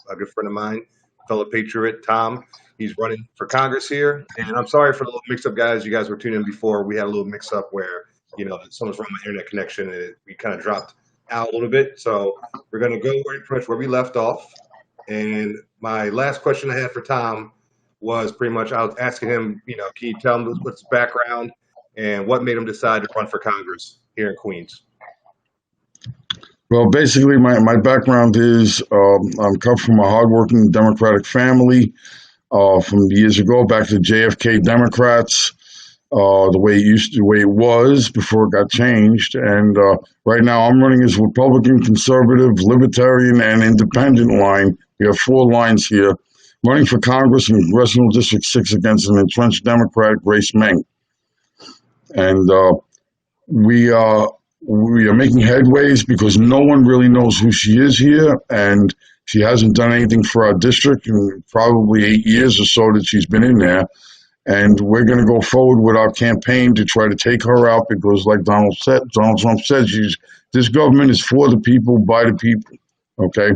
a good friend of mine, fellow patriot, Tom. He's running for Congress here. And I'm sorry for the little mix up, guys. You guys were tuning in before. We had a little mix up where, someone's wrong with my internet connection and we kind of dropped out a little bit. So we're going to go pretty much where we left off. And my last question I had for Tom was pretty much I was asking him, can you tell him what's his background and what made him decide to run for Congress here in Queens? Well, basically, my background is I'm come from a hardworking Democratic family from years ago, back to JFK Democrats, the way it was before it got changed. And right now, I'm running as Republican, Conservative, Libertarian, and Independent line. We have 4 lines here. Running for Congress in Congressional District 6 against an entrenched Democrat, Grace Meng. And we are making headways because no one really knows who she is here, and she hasn't done anything for our district in probably 8 years or so that she's been in there. And we're going to go forward with our campaign to try to take her out because, like Donald Trump said, this government is for the people, by the people. Okay.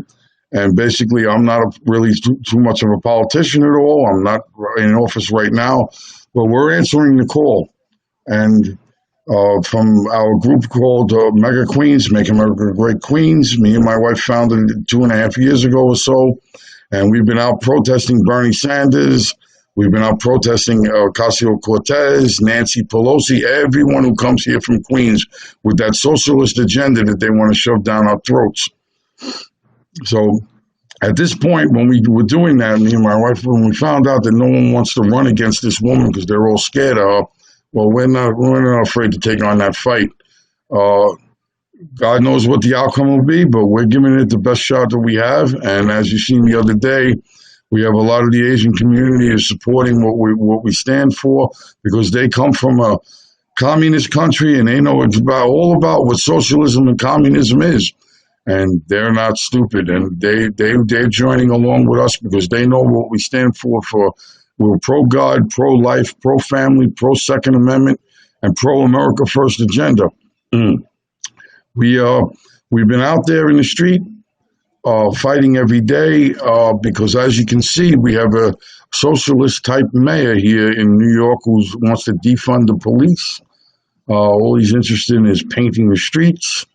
And basically, I'm not really too much of a politician at all. I'm not in office right now, but we're answering the call. And from our group called Mega Queens, Make America Great Queens, me and my wife founded it 2.5 years ago or so. And we've been out protesting Bernie Sanders. We've been out protesting Ocasio-Cortez, Nancy Pelosi, everyone who comes here from Queens with that socialist agenda that they want to shove down our throats. So at this point, when we were doing that, me and my wife, when we found out that no one wants to run against this woman because they're all scared of her, well, we're not afraid to take on that fight. God knows what the outcome will be, but we're giving it the best shot that we have. And as you seen the other day, we have a lot of the Asian community is supporting what we stand for because they come from a communist country and they know all about what socialism and communism is. And they're not stupid, and they're joining along with us because they know what we stand for. We're pro-God, pro-life, pro-family, pro-Second Amendment, and pro-America First agenda. We've been out there in the street fighting every day because, as you can see, we have a socialist-type mayor here in New York who wants to defund the police. All he's interested in is painting the streets.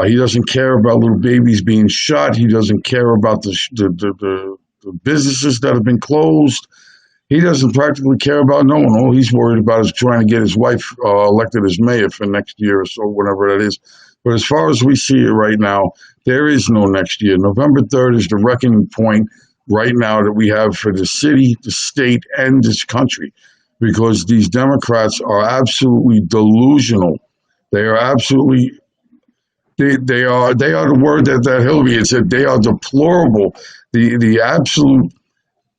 He doesn't care about little babies being shot. He doesn't care about the businesses that have been closed. He doesn't practically care about no one. All he's worried about is trying to get his wife elected as mayor for next year or so, whatever that is. But as far as we see it right now, there is no next year. November 3rd is the reckoning point right now that we have for the city, the state, and this country, because these Democrats are absolutely delusional. They are absolutely... They are the word that Hillary had said. They are deplorable. The absolute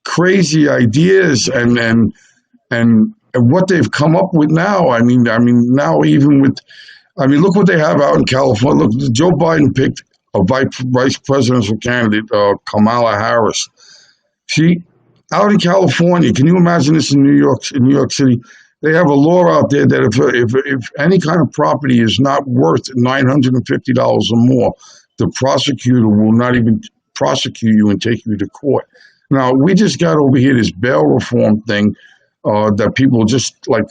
crazy ideas and what they've come up with now. I mean now even with, look what they have out in California. Look, Joe Biden picked a vice presidential candidate, Kamala Harris. She out in California. Can you imagine this in New York City? They have a law out there that if any kind of property is not worth $950 or more, the prosecutor will not even prosecute you and take you to court. Now, we just got over here this bail reform thing that people just like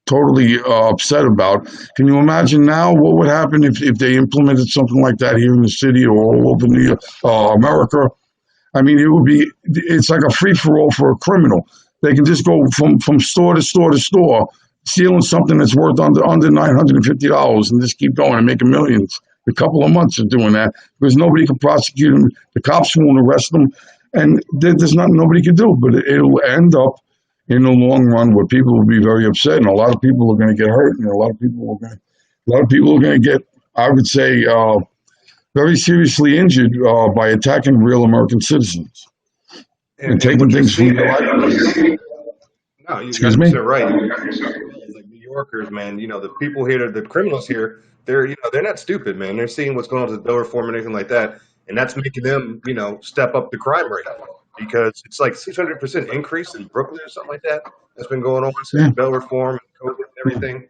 totally upset about. Can you imagine now what would happen if they implemented something like that here in the city or all over New York, America? It's like a free-for-all for a criminal. They can just go from store to store to store, stealing something that's worth under $950 and just keep going and making millions. A couple of months of doing that because nobody can prosecute them. The cops won't arrest them, and there's nothing nobody can do. But it'll end up in the long run where people will be very upset, and a lot of people are going to get hurt, and a lot of people are going to get, I would say, very seriously injured by attacking real American citizens. And taking things from your life. No, you guys are right. Like New Yorkers, man, the people here, the criminals here, they're not stupid, man. They're seeing what's going on with the bill reform and anything like that, and that's making them, step up the crime rate because it's like 600% increase in Brooklyn or something like that. That's been going on since bill reform and COVID and everything.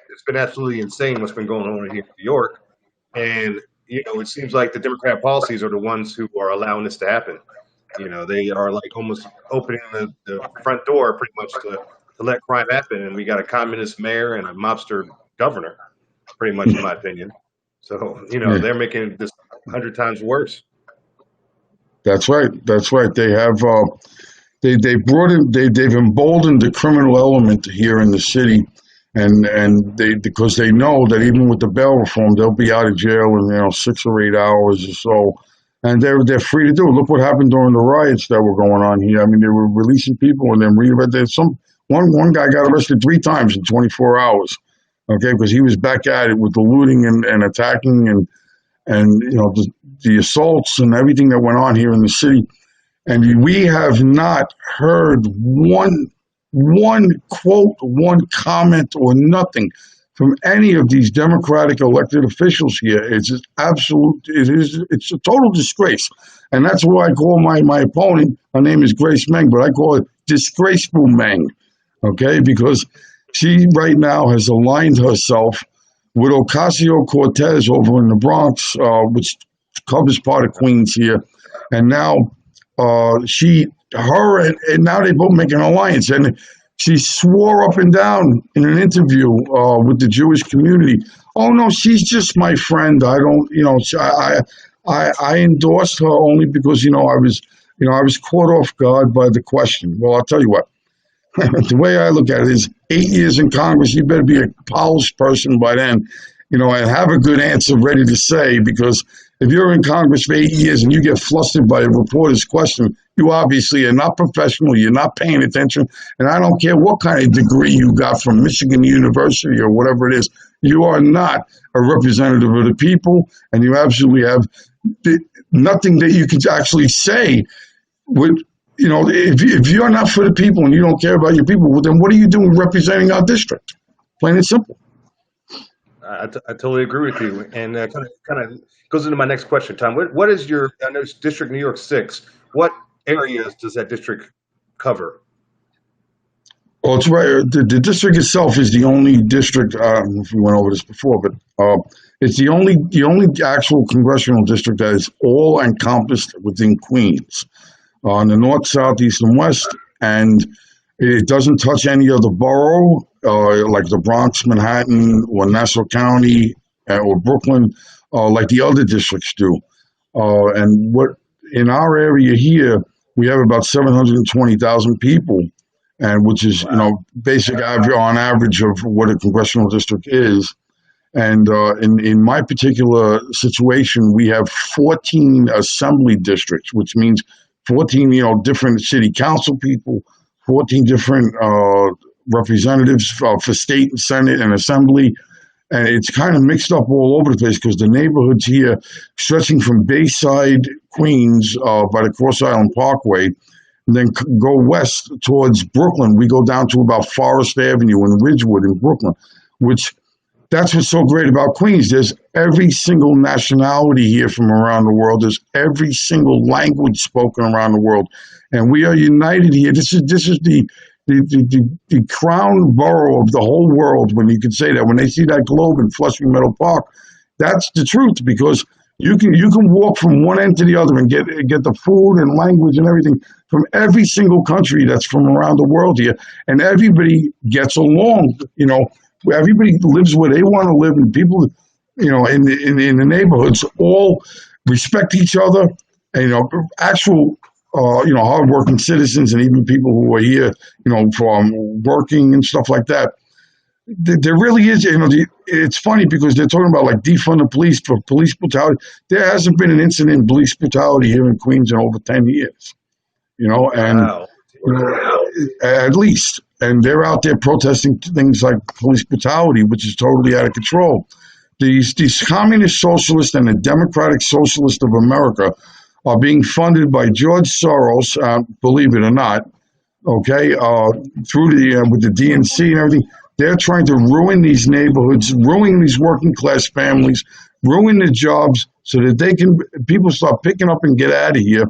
It's been absolutely insane what's been going on here in New York, and it seems like the Democrat policies are the ones who are allowing this to happen. They are like almost opening the front door pretty much to let crime happen. And we got a communist mayor and a mobster governor, pretty much, in my opinion. So, Yeah, they're making this 100 times worse. that's right. That's right. They brought in they've emboldened the criminal element here in the city, and they because they know that even with the bail reform, they'll be out of jail in 6 or 8 hours or so, and they're free to do it. Look what happened during the riots that were going on here. I mean, they were releasing people and then there's one guy got arrested 3 times in 24 hours. Okay, because he was back at it with the looting and attacking and the assaults and everything that went on here in the city. And we have not heard one quote, one comment, or nothing from any of these Democratic elected officials here. It's just absolute. It's a total disgrace, and that's what I call my opponent. Her name is Grace Meng, but I call it Disgraceful Meng. Okay, because she right now has aligned herself with Ocasio-Cortez over in the Bronx, which covers part of Queens here, and now and now they both make an alliance. And she swore up and down in an interview with the Jewish community, "Oh no, she's just my friend. I don't, I endorsed her only because I was caught off guard by the question." Well, I'll tell you what. The way I look at it is 8 years in Congress, you better be a polished person by then, and have a good answer ready to say, because if you're in Congress for 8 years and you get flustered by a reporter's question, you obviously are not professional, you're not paying attention, and I don't care what kind of degree you got from Michigan University or whatever it is, you are not a representative of the people, and you absolutely have nothing that you can actually say with. If you're not for the people and you don't care about your people, well, then what are you doing representing our district? Plain and simple. I totally agree with you, and kind of goes into my next question, Tom. What is your? I know it's District New York 6. What areas does that district cover? Well, it's right. The district itself is the only district. I don't know if we went over this before, but it's the only actual congressional district that is all encompassed within Queens, on the north, south, east, and west, and it doesn't touch any other borough, like the Bronx, Manhattan, or Nassau County, or Brooklyn, like the other districts do. And what in our area here, we have about 720,000 people, and which is basic on average of what a congressional district is. And in my particular situation, we have 14 assembly districts, which means 14, different city council people, 14 different representatives for state and senate and assembly. And it's kind of mixed up all over the place because the neighborhoods here, stretching from Bayside, Queens, by the Cross Island Parkway, and then go west towards Brooklyn. We go down to about Forest Avenue and Ridgewood in Brooklyn, which that's what's so great about Queens. There's every single nationality here from around the world. There's every single language spoken around the world, and we are united here. This is the crown borough of the whole world. When you can say that, when they see that globe in Flushing Meadow Park, that's the truth, because you can walk from one end to the other and get the food and language and everything from every single country that's from around the world here, and everybody gets along. Everybody lives where they want to live, and people, in the neighborhoods all respect each other, and actual, hardworking citizens, and even people who are here, from working and stuff like that. There really is, it's funny because they're talking about like defund the police for police brutality. There hasn't been an incident in police brutality here in Queens in over 10 years, and Wow. At least. And they're out there protesting things like police brutality, which is totally out of control. These communist socialists and the Democratic Socialists of America are being funded by George Soros, believe it or not, okay, through with the DNC and everything. They're trying to ruin these neighborhoods, ruin these working class families, ruin the jobs, so that people start picking up and get out of here,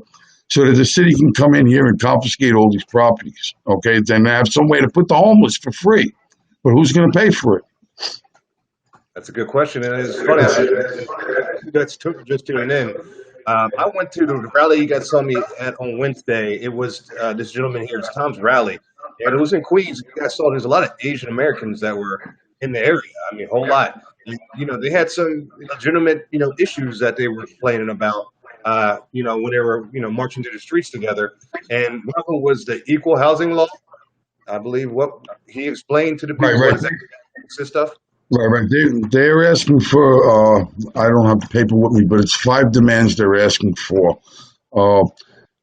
so that the city can come in here and confiscate all these properties. Okay, then they have some way to put the homeless for free, but who's going to pay for it? That's a good question, and it's funny. that's just tuning in, I went to the rally you guys saw me at on Wednesday. It was this gentleman here, it's Tom's rally, and it was in Queens. You guys saw there's a lot of Asian Americans that were in the area. I mean, a whole lot. They had some legitimate, issues that they were complaining about. When they were, marching through the streets together, and one of them was the equal housing law. I believe what he explained to the Right, people right, what exactly this stuff. right. They're asking for. I don't have the paper with me, but it's 5 demands they're asking for. Uh,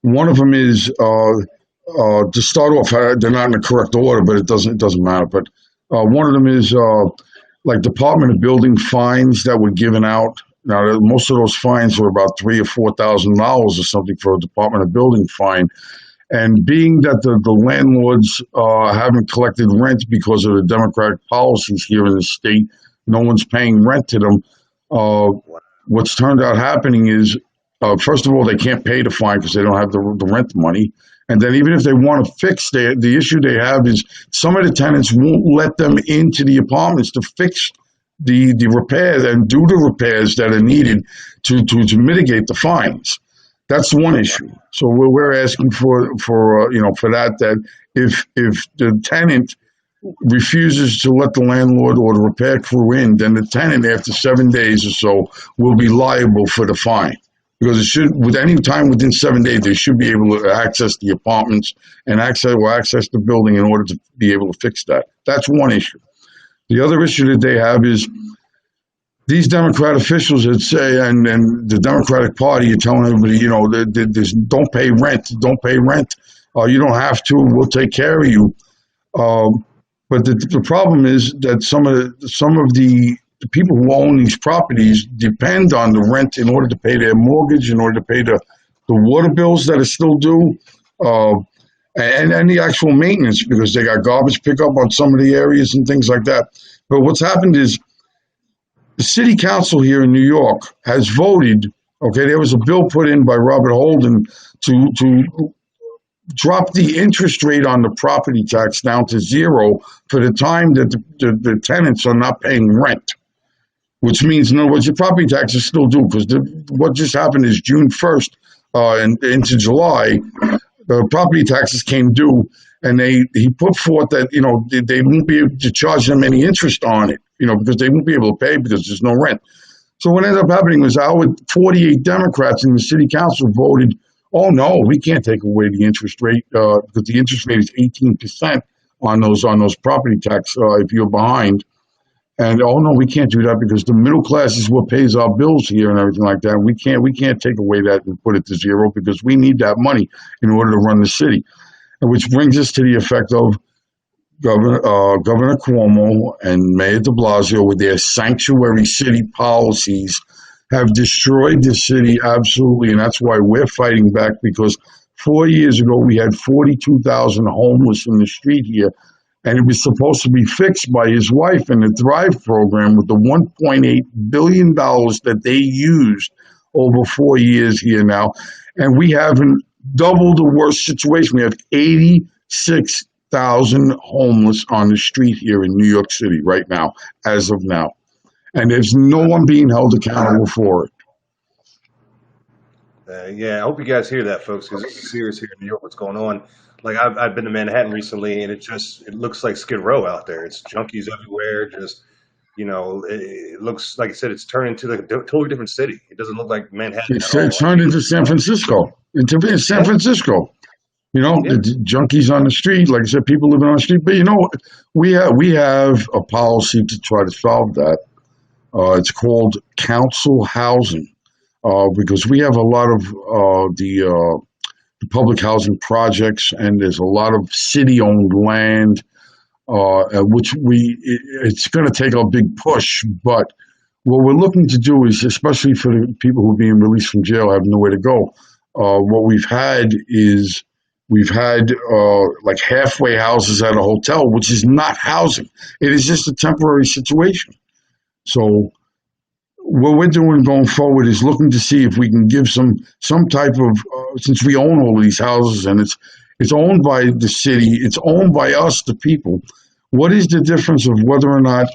One of them is to start off. They're not in the correct order, but it doesn't matter. But one of them is like Department of Building fines that were given out. Now, most of those fines were about $3,000 or $4,000 or something for a Department of Building fine. And being that the landlords haven't collected rent because of the Democratic policies here in the state, no one's paying rent to them. What's turned out happening is, first of all, they can't pay the fine because they don't have the rent money. And then even if they want to fix the issue they have is some of the tenants won't let them into the apartments to fix the repairs and do the repairs that are needed to mitigate the fines. That's one issue. So we're asking for that if the tenant refuses to let the landlord or the repair crew in, then the tenant after 7 days or so will be liable for the fine. Because it should, with any time within 7 days, they should be able to access the apartments and access the building in order to be able to fix that. That's one issue. The other issue that they have is these Democrat officials that say, and the Democratic Party are telling everybody, don't pay rent, you don't have to, we'll take care of you. But the problem is that some of the people who own these properties depend on the rent in order to pay their mortgage, in order to pay the water bills that are still due, and the actual maintenance, because they got garbage pickup on some of the areas and things like that. But what's happened is the city council here in New York has voted. Okay, there was a bill put in by Robert Holden to drop the interest rate on the property tax down to zero for the time that the tenants are not paying rent. Which means, in other words, your property tax is still due, because what just happened is June 1st and into July, the property taxes came due, and he put forth that they won't be able to charge them any interest on it, because they won't be able to pay because there's no rent. So what ended up happening was our 48 Democrats in the city council voted, oh no, we can't take away the interest rate because the interest rate is 18% on those property tax if you're behind. And oh no, we can't do that because the middle class is what pays our bills here and everything like that. We can't take away that and put it to zero because we need that money in order to run the city. And which brings us to the effect of Governor Cuomo and Mayor de Blasio with their sanctuary city policies have destroyed the city absolutely. And that's why we're fighting back, because 4 years ago we had 42,000 homeless in the street here. And it was supposed to be fixed by his wife in the Thrive program with the $1.8 billion that they used over 4 years here now. And we haven't doubled the worst situation. We have 86,000 homeless on the street here in New York City right now, as of now. And there's no one being held accountable for it. Yeah, I hope you guys hear that, folks, because this is serious here in New York. What's going on? Like I've been to Manhattan recently, and it looks like Skid Row out there. It's junkies everywhere. Just it looks like I said, it's turned into like a totally different city. It doesn't look like Manhattan. It's turned into San Francisco. It's San Francisco. The junkies on the street. Like I said, people living on the street. But we have a policy to try to solve that. It's called council housing, because we have a lot of the public housing projects, and there's a lot of city-owned land, which it's going to take a big push. But what we're looking to do is, especially for the people who are being released from jail, have nowhere to go. What we've had like halfway houses at a hotel, which is not housing. It is just a temporary situation. So what we're doing going forward is looking to see if we can give some type of, since we own all of these houses and it's owned by the city, it's owned by us, the people. What is the difference of whether or not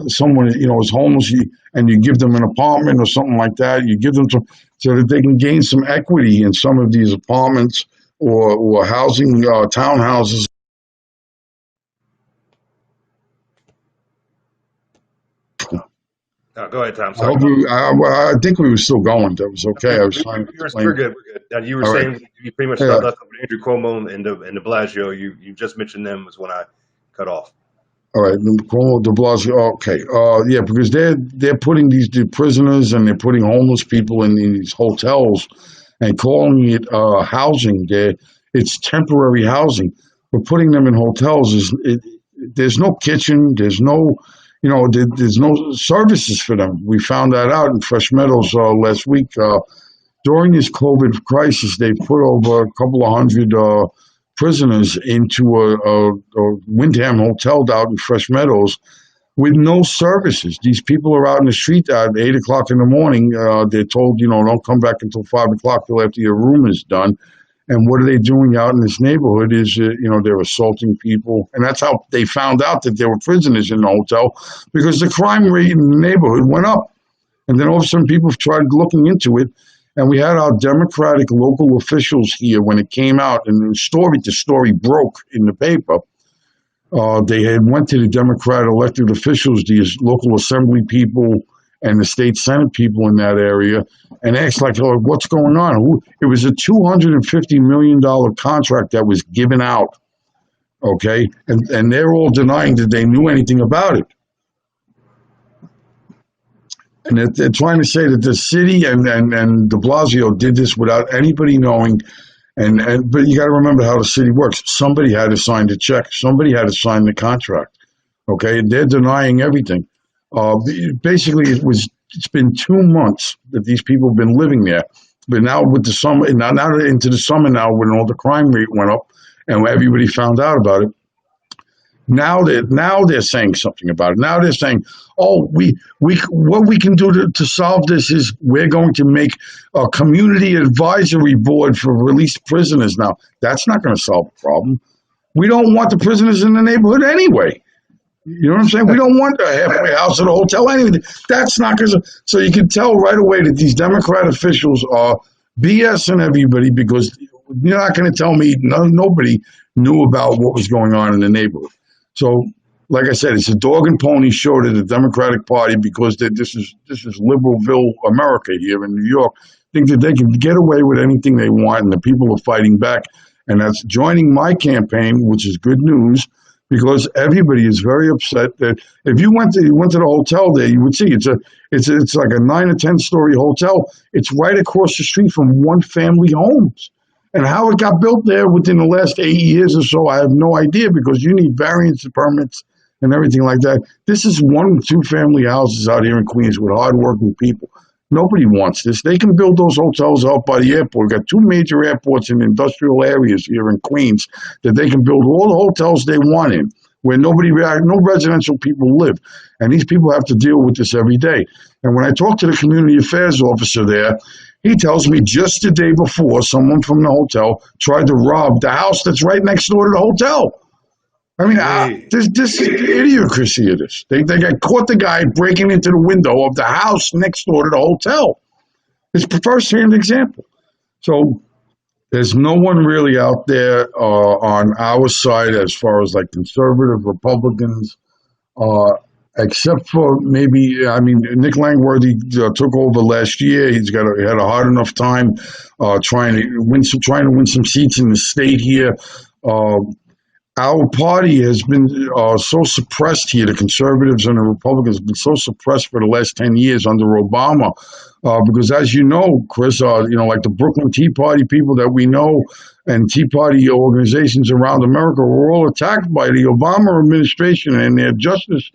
someone is homeless, and you give them an apartment or something like that. You give them some so that they can gain some equity in some of these apartments or housing townhouses. Go ahead, Tom. I Sorry. hope I think we were still going. That was okay. I was trying to explain. We're good. We're good. You were All right. saying you pretty much Yeah. left with Andrew Cuomo and De Blasio. You just mentioned them was when I cut off. All right, Cuomo, De Blasio. Okay, yeah, because they're putting the prisoners and they're putting homeless people in these hotels and calling it housing. It's temporary housing. But putting them in hotels there's no kitchen, there's no there's no services for them. We found that out in Fresh Meadows last week. During this COVID crisis, they put over a couple of hundred prisoners into a Windham hotel out in Fresh Meadows with no services. These people are out in the street at 8 o'clock in the morning. They're told, don't come back until 5 o'clock till after your room is done. And what are they doing out in this neighborhood is, they're assaulting people. And that's how they found out that there were prisoners in the hotel, because the crime rate in the neighborhood went up. And then all of a sudden people tried looking into it. And we had our Democratic local officials here when it came out, and the story broke in the paper. They had went to the Democrat elected officials, these local assembly people and the state Senate people in that area, and asked, what's going on? It was a $250 million contract that was given out, okay? And they're all denying that they knew anything about it. And they're trying to say that the city and De Blasio did this without anybody knowing. But you got to remember how the city works. Somebody had to sign the check. Somebody had to sign the contract. Okay, they're denying everything. Basically, it's been 2 months that these people have been living there. But now with the summer, now into the summer now, when all the crime rate went up and everybody found out about it. Now they're saying something about it. Now they're saying, "Oh, what we can do to solve this is we're going to make a community advisory board for released prisoners." Now that's not going to solve the problem. We don't want the prisoners in the neighborhood anyway. You know what I'm saying? We don't want a halfway house at a hotel anyway. That's not going to. So you can tell right away that these Democrat officials are BSing everybody, because you're not going to tell me nobody knew about what was going on in the neighborhood. So, like I said, it's a dog and pony show to the Democratic Party, because this is liberalville America here in New York. Think that they can get away with anything they want, and the people are fighting back. And that's joining my campaign, which is good news, because everybody is very upset that if you went to the hotel there, you would see it's like a 9 or 10 story hotel. It's right across the street from one family homes. And how it got built there within the last 8 years or so, I have no idea, because you need variance permits and everything like that. This is 1 and 2 family houses out here in Queens with hardworking people. Nobody wants this. They can build those hotels out by the airport. We've got 2 major airports in industrial areas here in Queens that they can build all the hotels they want in, where no residential people live. And these people have to deal with this every day. And when I talk to the community affairs officer there, he tells me just the day before, someone from the hotel tried to rob the house that's right next door to the hotel. I mean, this is the idiocracy of this. They got caught the guy breaking into the window of the house next door to the hotel. It's a first-hand example. So there's no one really out there on our side as far as like conservative Republicans, except for maybe, Nick Langworthy took over last year. He had a hard enough time trying to win some seats in the state here. Our party has been so suppressed here. The conservatives and the Republicans have been so suppressed for the last 10 years under Obama, because as you know, Chris, like the Brooklyn Tea Party people that we know and Tea Party organizations around America were all attacked by the Obama administration and their justice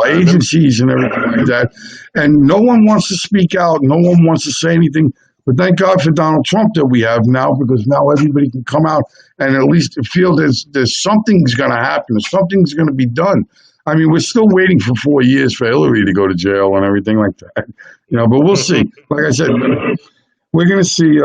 agencies and everything like that. And no one wants to speak out. No one wants to say anything. But thank God for Donald Trump that we have now, because now everybody can come out and at least feel there's something's going to happen, something's going to be done. I mean, we're still waiting for 4 years for Hillary to go to jail and everything like that, but we'll see. Like I said, we're going to see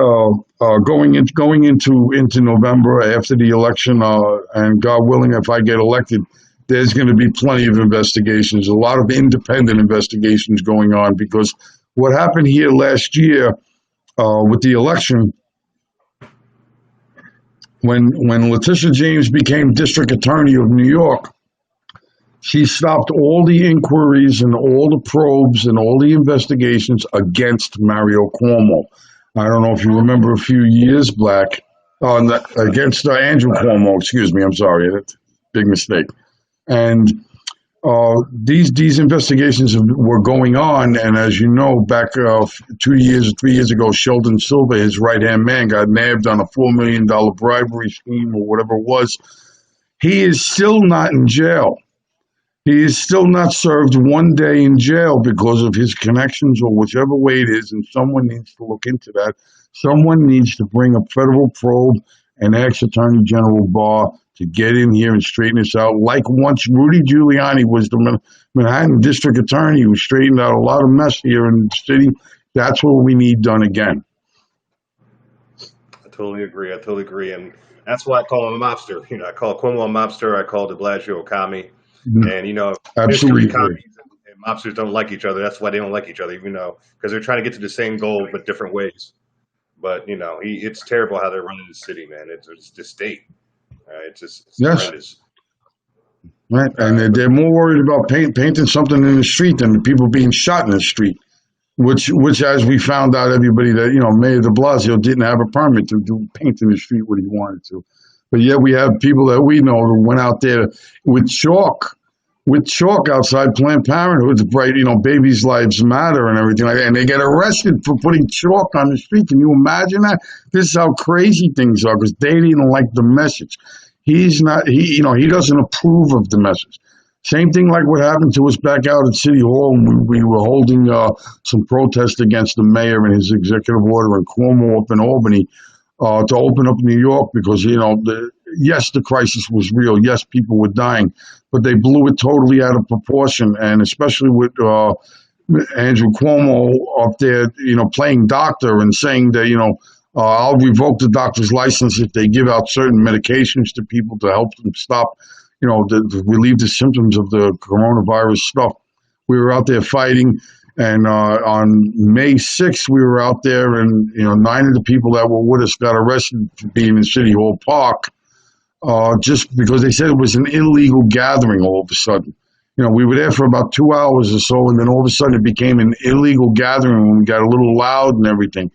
going into November after the election, and God willing, if I get elected, there's going to be plenty of investigations, a lot of independent investigations going on, because what happened here last year with the election, when Letitia James became district attorney of New York, she stopped all the inquiries and all the probes and all the investigations against Mario Cuomo. I don't know if you remember a few years back, against Andrew Cuomo, excuse me, I'm sorry, that's a big mistake. And these investigations were going on, and as you know, back 2 years or 3 years ago, Sheldon Silver, his right-hand man, got nabbed on a $4 million bribery scheme or whatever it was. He is still not in jail. He is still not served 1 day in jail because of his connections or whichever way it is, and someone needs to look into that. Someone needs to bring a federal probe and ask Attorney General Barr to get in here and straighten this out. Like once Rudy Giuliani was the Manhattan District Attorney who straightened out a lot of mess here in the city. That's what we need done again. I totally agree. And that's why I call him a mobster. I call Cuomo a mobster. I call de Blasio a commie. And, Absolutely. history, commies and mobsters don't like each other. That's why they don't like each other, because they're trying to get to the same goal, but different ways. But, it's terrible how they're running the city, man. It's the state. It's horrendous. Right. And they're more worried about painting something in the street than the people being shot in the street, which as we found out, everybody that, Mayor de Blasio didn't have a permit to paint in the street what he wanted to. But yet we have people that we know who went out there with chalk outside Planned Parenthood, right? Babies' lives matter and everything like that. And they get arrested for putting chalk on the street. Can you imagine that? This is how crazy things are, because they didn't like the message. He doesn't approve of the message. Same thing like what happened to us back out at City Hall when we were holding some protest against the mayor and his executive order, and Cuomo up in Albany to open up New York, because, yes, the crisis was real. Yes, people were dying, but they blew it totally out of proportion. And especially with Andrew Cuomo up there, playing doctor and saying that, I'll revoke the doctor's license if they give out certain medications to people to help them stop, to relieve the symptoms of the coronavirus stuff. We were out there fighting. And on May 6th, we were out there, and 9 of the people that were with us got arrested for being in City Hall Park, just because they said it was an illegal gathering. All of a sudden, we were there for about 2 hours or so, and then all of a sudden it became an illegal gathering when we got a little loud and everything.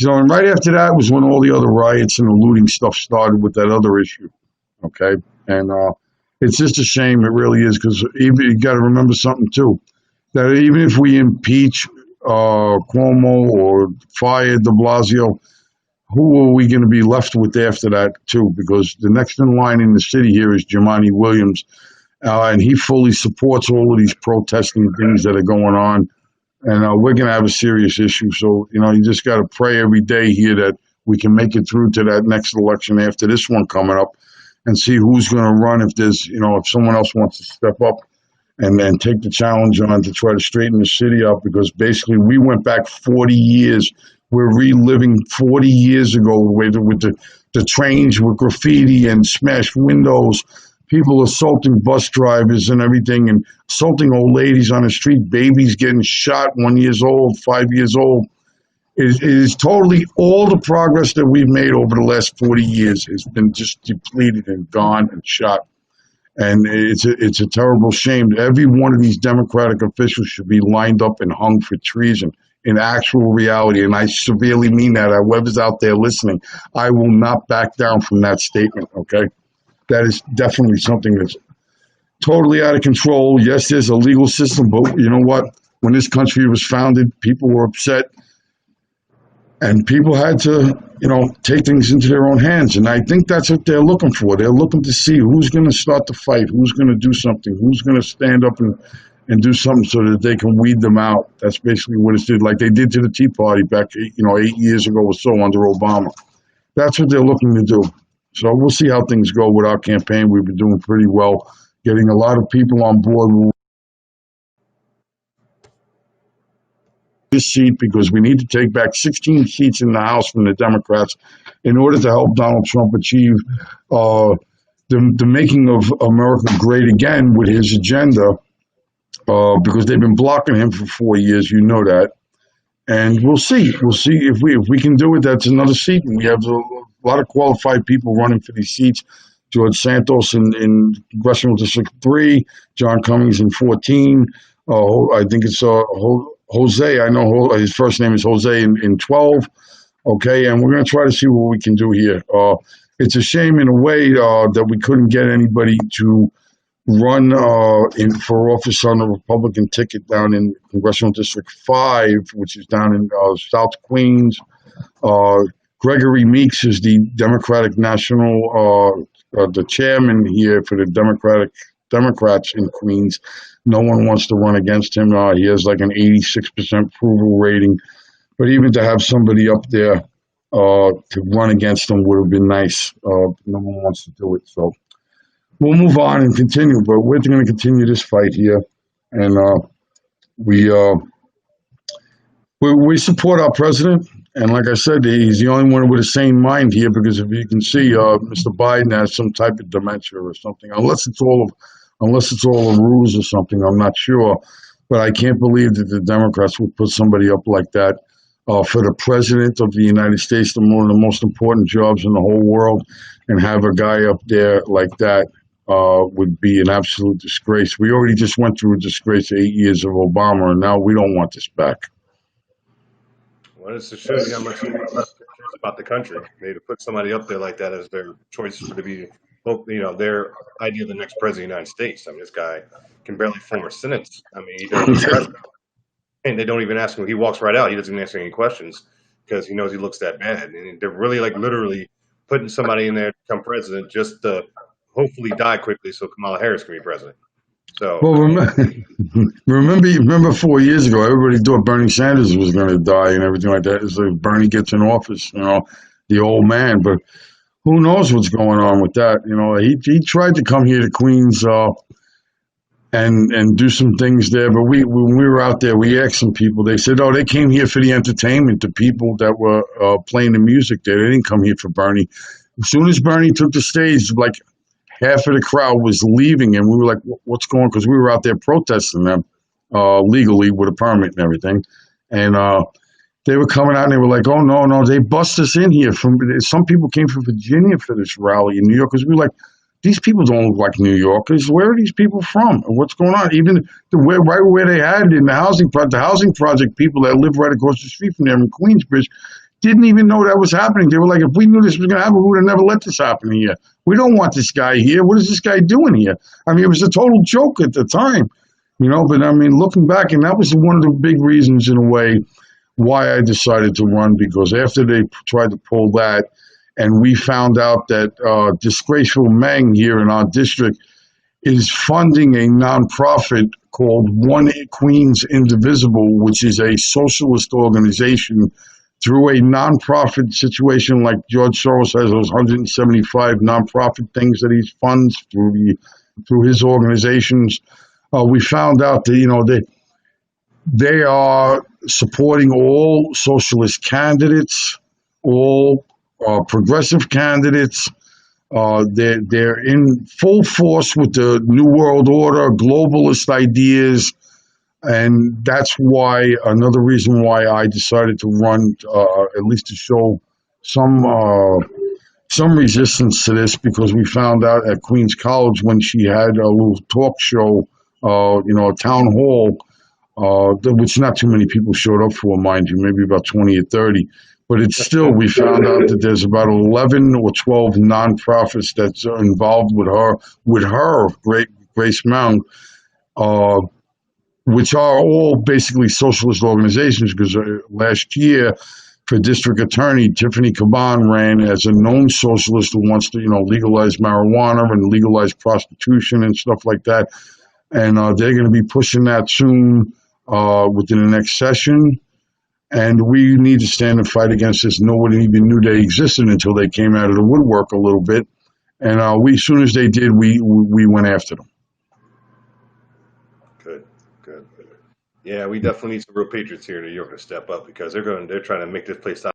And right after that was when all the other riots and the looting stuff started with that other issue. Okay, and it's just a shame. It really is, because you got to remember something too. That even if we impeach Cuomo or fire de Blasio, who are we going to be left with after that, too? Because the next in line in the city here is Jumaane Williams, and he fully supports all of these protesting things that are going on. And we're going to have a serious issue. So, you just got to pray every day here that we can make it through to that next election after this one coming up, and see who's going to run if there's, if someone else wants to step up and then take the challenge on to try to straighten the city up, because basically we went back 40 years. We're reliving 40 years ago with the trains with graffiti and smashed windows, people assaulting bus drivers and everything, and assaulting old ladies on the street, babies getting shot 1 year old, 5 years old. It is totally, all the progress that we've made over the last 40 years has been just depleted and gone and shot. And it's a terrible shame. Every one of these Democratic officials should be lined up and hung for treason in actual reality. And I severely mean that. Whoever's out there listening, I will not back down from that statement, okay? That is definitely something that's totally out of control. Yes, there's a legal system, but you know what? When this country was founded, people were upset. And people had to, take things into their own hands. And I think that's what they're looking for. They're looking to see who's going to start the fight, who's going to do something, who's going to stand up and do something so that they can weed them out. That's basically what it did, like they did to the Tea Party back, 8 years ago or so under Obama. That's what they're looking to do. So we'll see how things go with our campaign. We've been doing pretty well, getting a lot of people on board this seat, because we need to take back 16 seats in the House from the Democrats in order to help Donald Trump achieve the making of America great again with his agenda, because they've been blocking him for 4 years. You know that, and we'll see. We'll see if we can do it. That's another seat. We have a lot of qualified people running for these seats. George Santos in Congressional District 3, John Cummings in 14. I think it's Jose. I know his first name is Jose in 12. Okay, and we're going to try to see what we can do here. It's a shame in a way that we couldn't get anybody to run for office on a Republican ticket down in Congressional District 5, which is down in South Queens. Gregory Meeks is the Democratic National, the chairman here for the Democrats in Queens. No one wants to run against him. He has like an 86% approval rating. But even to have somebody up there to run against him would have been nice. No one wants to do it. So we'll move on and continue. But we're going to continue this fight here. And we support our president. And like I said, he's the only one with a sane mind here, because if you can see, Mr. Biden has some type of dementia or something, unless it's all a ruse or something. I'm not sure, but I can't believe that the Democrats would put somebody up like that for the president of the United States, one of the most important jobs in the whole world, and have a guy up there like that would be an absolute disgrace. We already just went through a disgrace, 8 years of Obama, and now we don't want this back. Well, it's to show you how much he cares about the country. They to put somebody up there like that as their choice to be, their idea of the next president of the United States. I mean, this guy can barely form a sentence. I mean, he doesn't. And they don't even ask him. He walks right out. He doesn't even answer any questions because he knows he looks that bad. And they're really, like, literally putting somebody in there to become president just to hopefully die quickly so Kamala Harris can be president. So, well, remember 4 years ago, everybody thought Bernie Sanders was going to die and everything like that. It's like Bernie gets in office, the old man. But who knows what's going on with that? He tried to come here to Queens and do some things there. But when we were out there, we asked some people. They said, "Oh, they came here for the entertainment. The people that were playing the music there, they didn't come here for Bernie." As soon as Bernie took the stage, like half of the crowd was leaving, and we were like, "What's going on?" Because we were out there protesting them legally with a permit and everything, and they were coming out and they were like, "Oh no, they bust us in here." Some people came from Virginia for this rally in New York, because we were like, these people don't look like New Yorkers. Where are these people from? What's going on? Even right where they had in the housing project, people that live right across the street from there in Queensbridge didn't even know that was happening. They were like, if we knew this was going to happen, we would have never let this happen here. We don't want this guy here. What is this guy doing here? I mean, it was a total joke at the time, but I mean, looking back, and that was one of the big reasons in a way why I decided to run, because after they tried to pull that, and we found out that disgraceful Meng here in our district is funding a nonprofit called One Queens Indivisible, which is a socialist organization through a nonprofit situation. Like George Soros has those 175 nonprofit things that he funds through his organizations. We found out that they are supporting all socialist candidates, all progressive candidates. They're in full force with the New World Order, globalist ideas, and that's another reason why I decided to run, at least to show some resistance to this, because we found out at Queens College when she had a little talk show, a town hall, which not too many people showed up for, mind you, maybe about 20 or 30. But it's still, we found out that there's about 11 or 12 nonprofits that's involved with her, Grace Meng, which are all basically socialist organizations, because last year, for district attorney, Tiffany Caban ran as a known socialist who wants to, legalize marijuana and legalize prostitution and stuff like that. And they're going to be pushing that soon within the next session. And we need to stand and fight against this. Nobody even knew they existed until they came out of the woodwork a little bit. And as soon as they did, we went after them. Good. Yeah, we definitely need some real patriots here in New York to step up, because they're trying to make this place stop.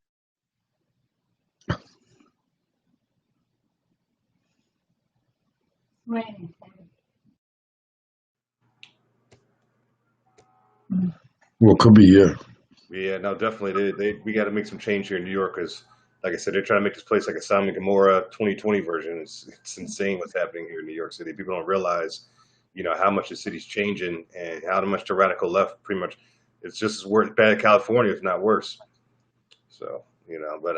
Well, could be, yeah. Yeah, no, definitely. We got to make some change here in New York because, like I said, they're trying to make this place like a Sodom and Gomorrah 2020 version. It's insane what's happening here in New York City. People don't realize, how much the city's changing and how much the radical left pretty much. It's just as bad as California, if not worse. So, yeah. But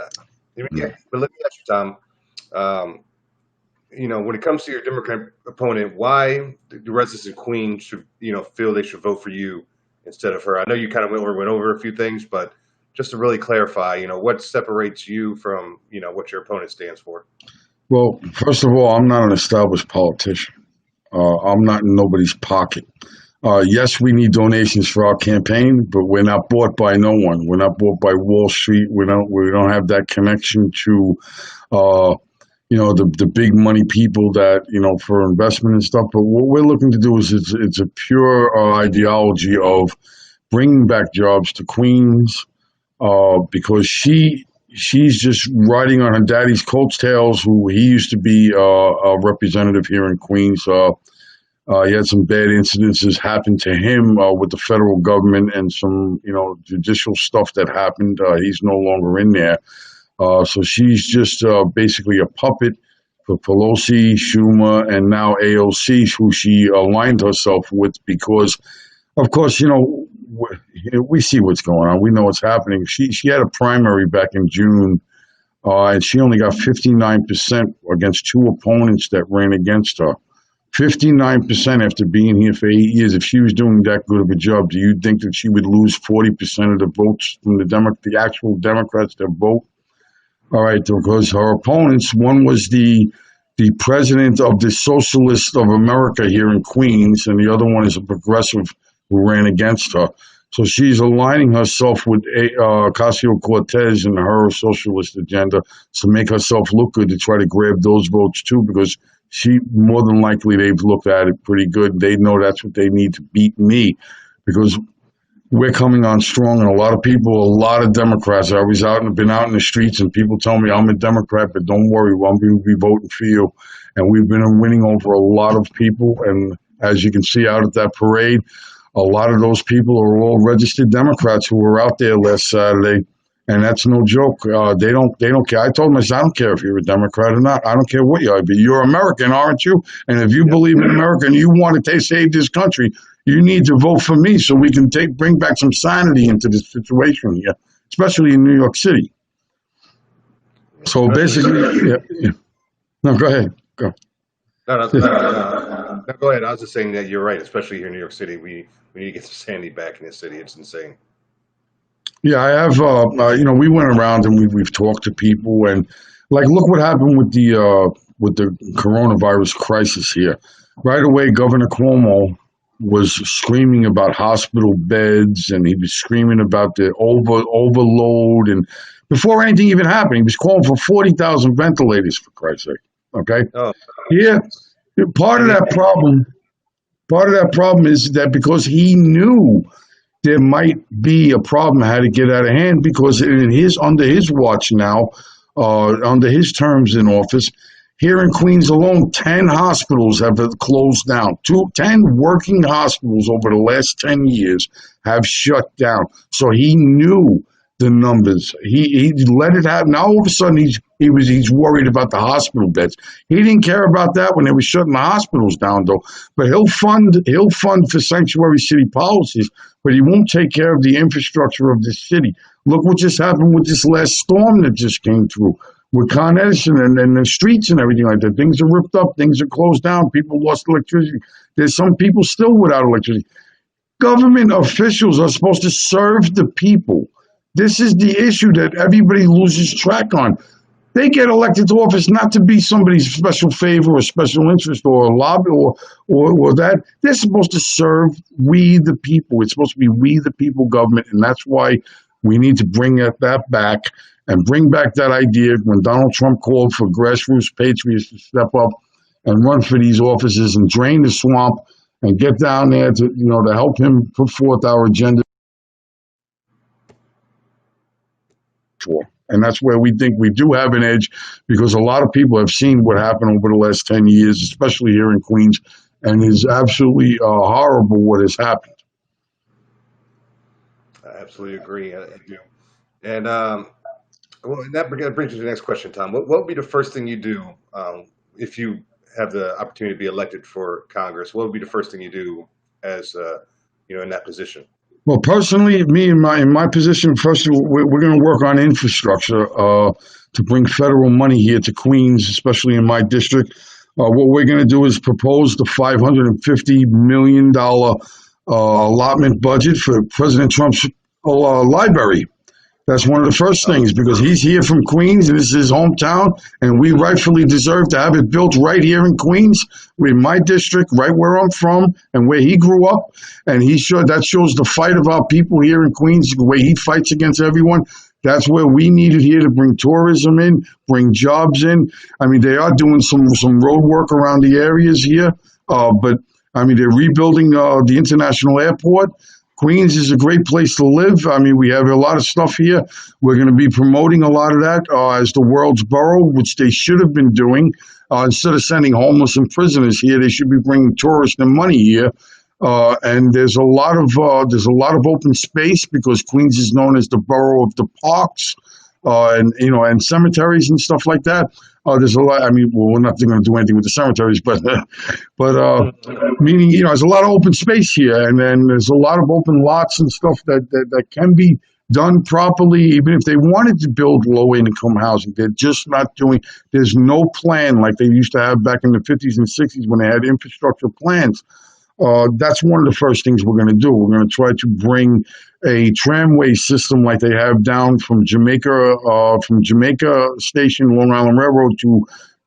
let me ask you, Tom. Um, when it comes to your Democrat opponent, why the residents in Queens should, feel they should vote for you instead of her? I know you kind of went over a few things, but just to really clarify, what separates you from, what your opponent stands for? Well, first of all, I'm not an established politician. I'm not in nobody's pocket. Yes, we need donations for our campaign, but we're not bought by no one. We're not bought by Wall Street. We don't have that connection to the big money people that, for investment and stuff. But what we're looking to do is it's a pure ideology of bringing back jobs to Queens, because she's just riding on her daddy's coattails, who he used to be a representative here in Queens. He had some bad incidences happen to him with the federal government and some, judicial stuff that happened. He's no longer in there. So she's just basically a puppet for Pelosi, Schumer, and now AOC, who she aligned herself with because, of course, we see what's going on. We know what's happening. She had a primary back in June, and she only got 59% against two opponents that ran against her. 59% after being here for 8 years. If she was doing that good of a job, do you think that she would lose 40% of the votes from the actual Democrats that vote? All right, because her opponents, one was the president of the Socialist of America here in Queens, and the other one is a progressive who ran against her. So she's aligning herself with Ocasio-Cortez and her socialist agenda to make herself look good, to try to grab those votes too, because more than likely they've looked at it pretty good. They know that's what they need to beat me, because we're coming on strong, and a lot of Democrats. I was been out in the streets, and people tell me I'm a Democrat, but don't worry, I'm going to be voting for you. And we've been winning over a lot of people, and as you can see out at that parade, a lot of those people are all registered Democrats who were out there last Saturday, and that's no joke. They don't care. I told them, I don't care if you're a Democrat or not. I don't care what you are, but you're American, aren't you? And if you believe in America and you want to save this country, you need to vote for me so we can bring back some sanity into this situation here, especially in New York City. So basically, yeah. No, go ahead. Go. No, go ahead. I was just saying that you're right, especially here in New York City. We need to get some sanity back in this city. It's insane. Yeah, I have. We went around and we've talked to people, and look what happened with the coronavirus crisis here. Right away, Governor Cuomo was screaming about hospital beds, and he was screaming about the overload, and before anything even happened, he was calling for 40,000 ventilators, for Christ's sake. Okay. Oh. Yeah. Part of that problem is that because he knew there might be a problem had to get out of hand, because under his watch now, under his terms in office, here in Queens alone, 10 hospitals have closed down. 10 working hospitals over the last 10 years have shut down. So he knew the numbers. He let it happen. Now all of a sudden he's worried about the hospital beds. He didn't care about that when they were shutting the hospitals down, though. But he'll fund for sanctuary city policies, but he won't take care of the infrastructure of the city. Look what just happened with this last storm that just came through with Con Edison and the streets and everything like that. Things are ripped up. Things are closed down. People lost electricity. There's some people still without electricity. Government officials are supposed to serve the people. This is the issue that everybody loses track on. They get elected to office not to be somebody's special favor or special interest or a lobby or that. They're supposed to serve we the people. It's supposed to be we the people government, and that's why we need to bring that back and bring back that idea when Donald Trump called for grassroots patriots to step up and run for these offices and drain the swamp and get down there to help him put forth our agenda. And that's where we think we do have an edge, because a lot of people have seen what happened over the last 10 years, especially here in Queens, and it's absolutely horrible what has happened. I absolutely agree. I do. And well, and that brings you to the next question, Tom. What would be the first thing you do if you have the opportunity to be elected for Congress? What would be the first thing you do as in that position? Well, personally, me in my position, first we're going to work on infrastructure to bring federal money here to Queens, especially in my district. What we're going to do is propose the $550 million allotment budget for President Trump's library. That's one of the first things, because he's here from Queens and this is his hometown, and we rightfully deserve to have it built right here in Queens, in my district, right where I'm from and where he grew up. And that shows the fight of our people here in Queens, the way he fights against everyone. That's where we need it here to bring tourism in, bring jobs in. I mean, they are doing some road work around the areas here, but I mean, they're rebuilding the international airport. Queens is a great place to live. I mean, we have a lot of stuff here. We're going to be promoting a lot of that as the world's borough, which they should have been doing. Instead of sending homeless and prisoners here, they should be bringing tourists and money here. And there's a lot of open space, because Queens is known as the borough of the parks, and cemeteries and stuff like that. There's a lot. I mean, well, we're not going to do anything with the cemeteries, but meaning, there's a lot of open space here, and then there's a lot of open lots and stuff that can be done properly, even if they wanted to build low-income housing. They're just not doing. There's no plan like they used to have back in the 50s and 60s when they had infrastructure plans. That's one of the first things we're going to do. We're going to try to bring a tramway system like they have down from Jamaica Station, Long Island Railroad, to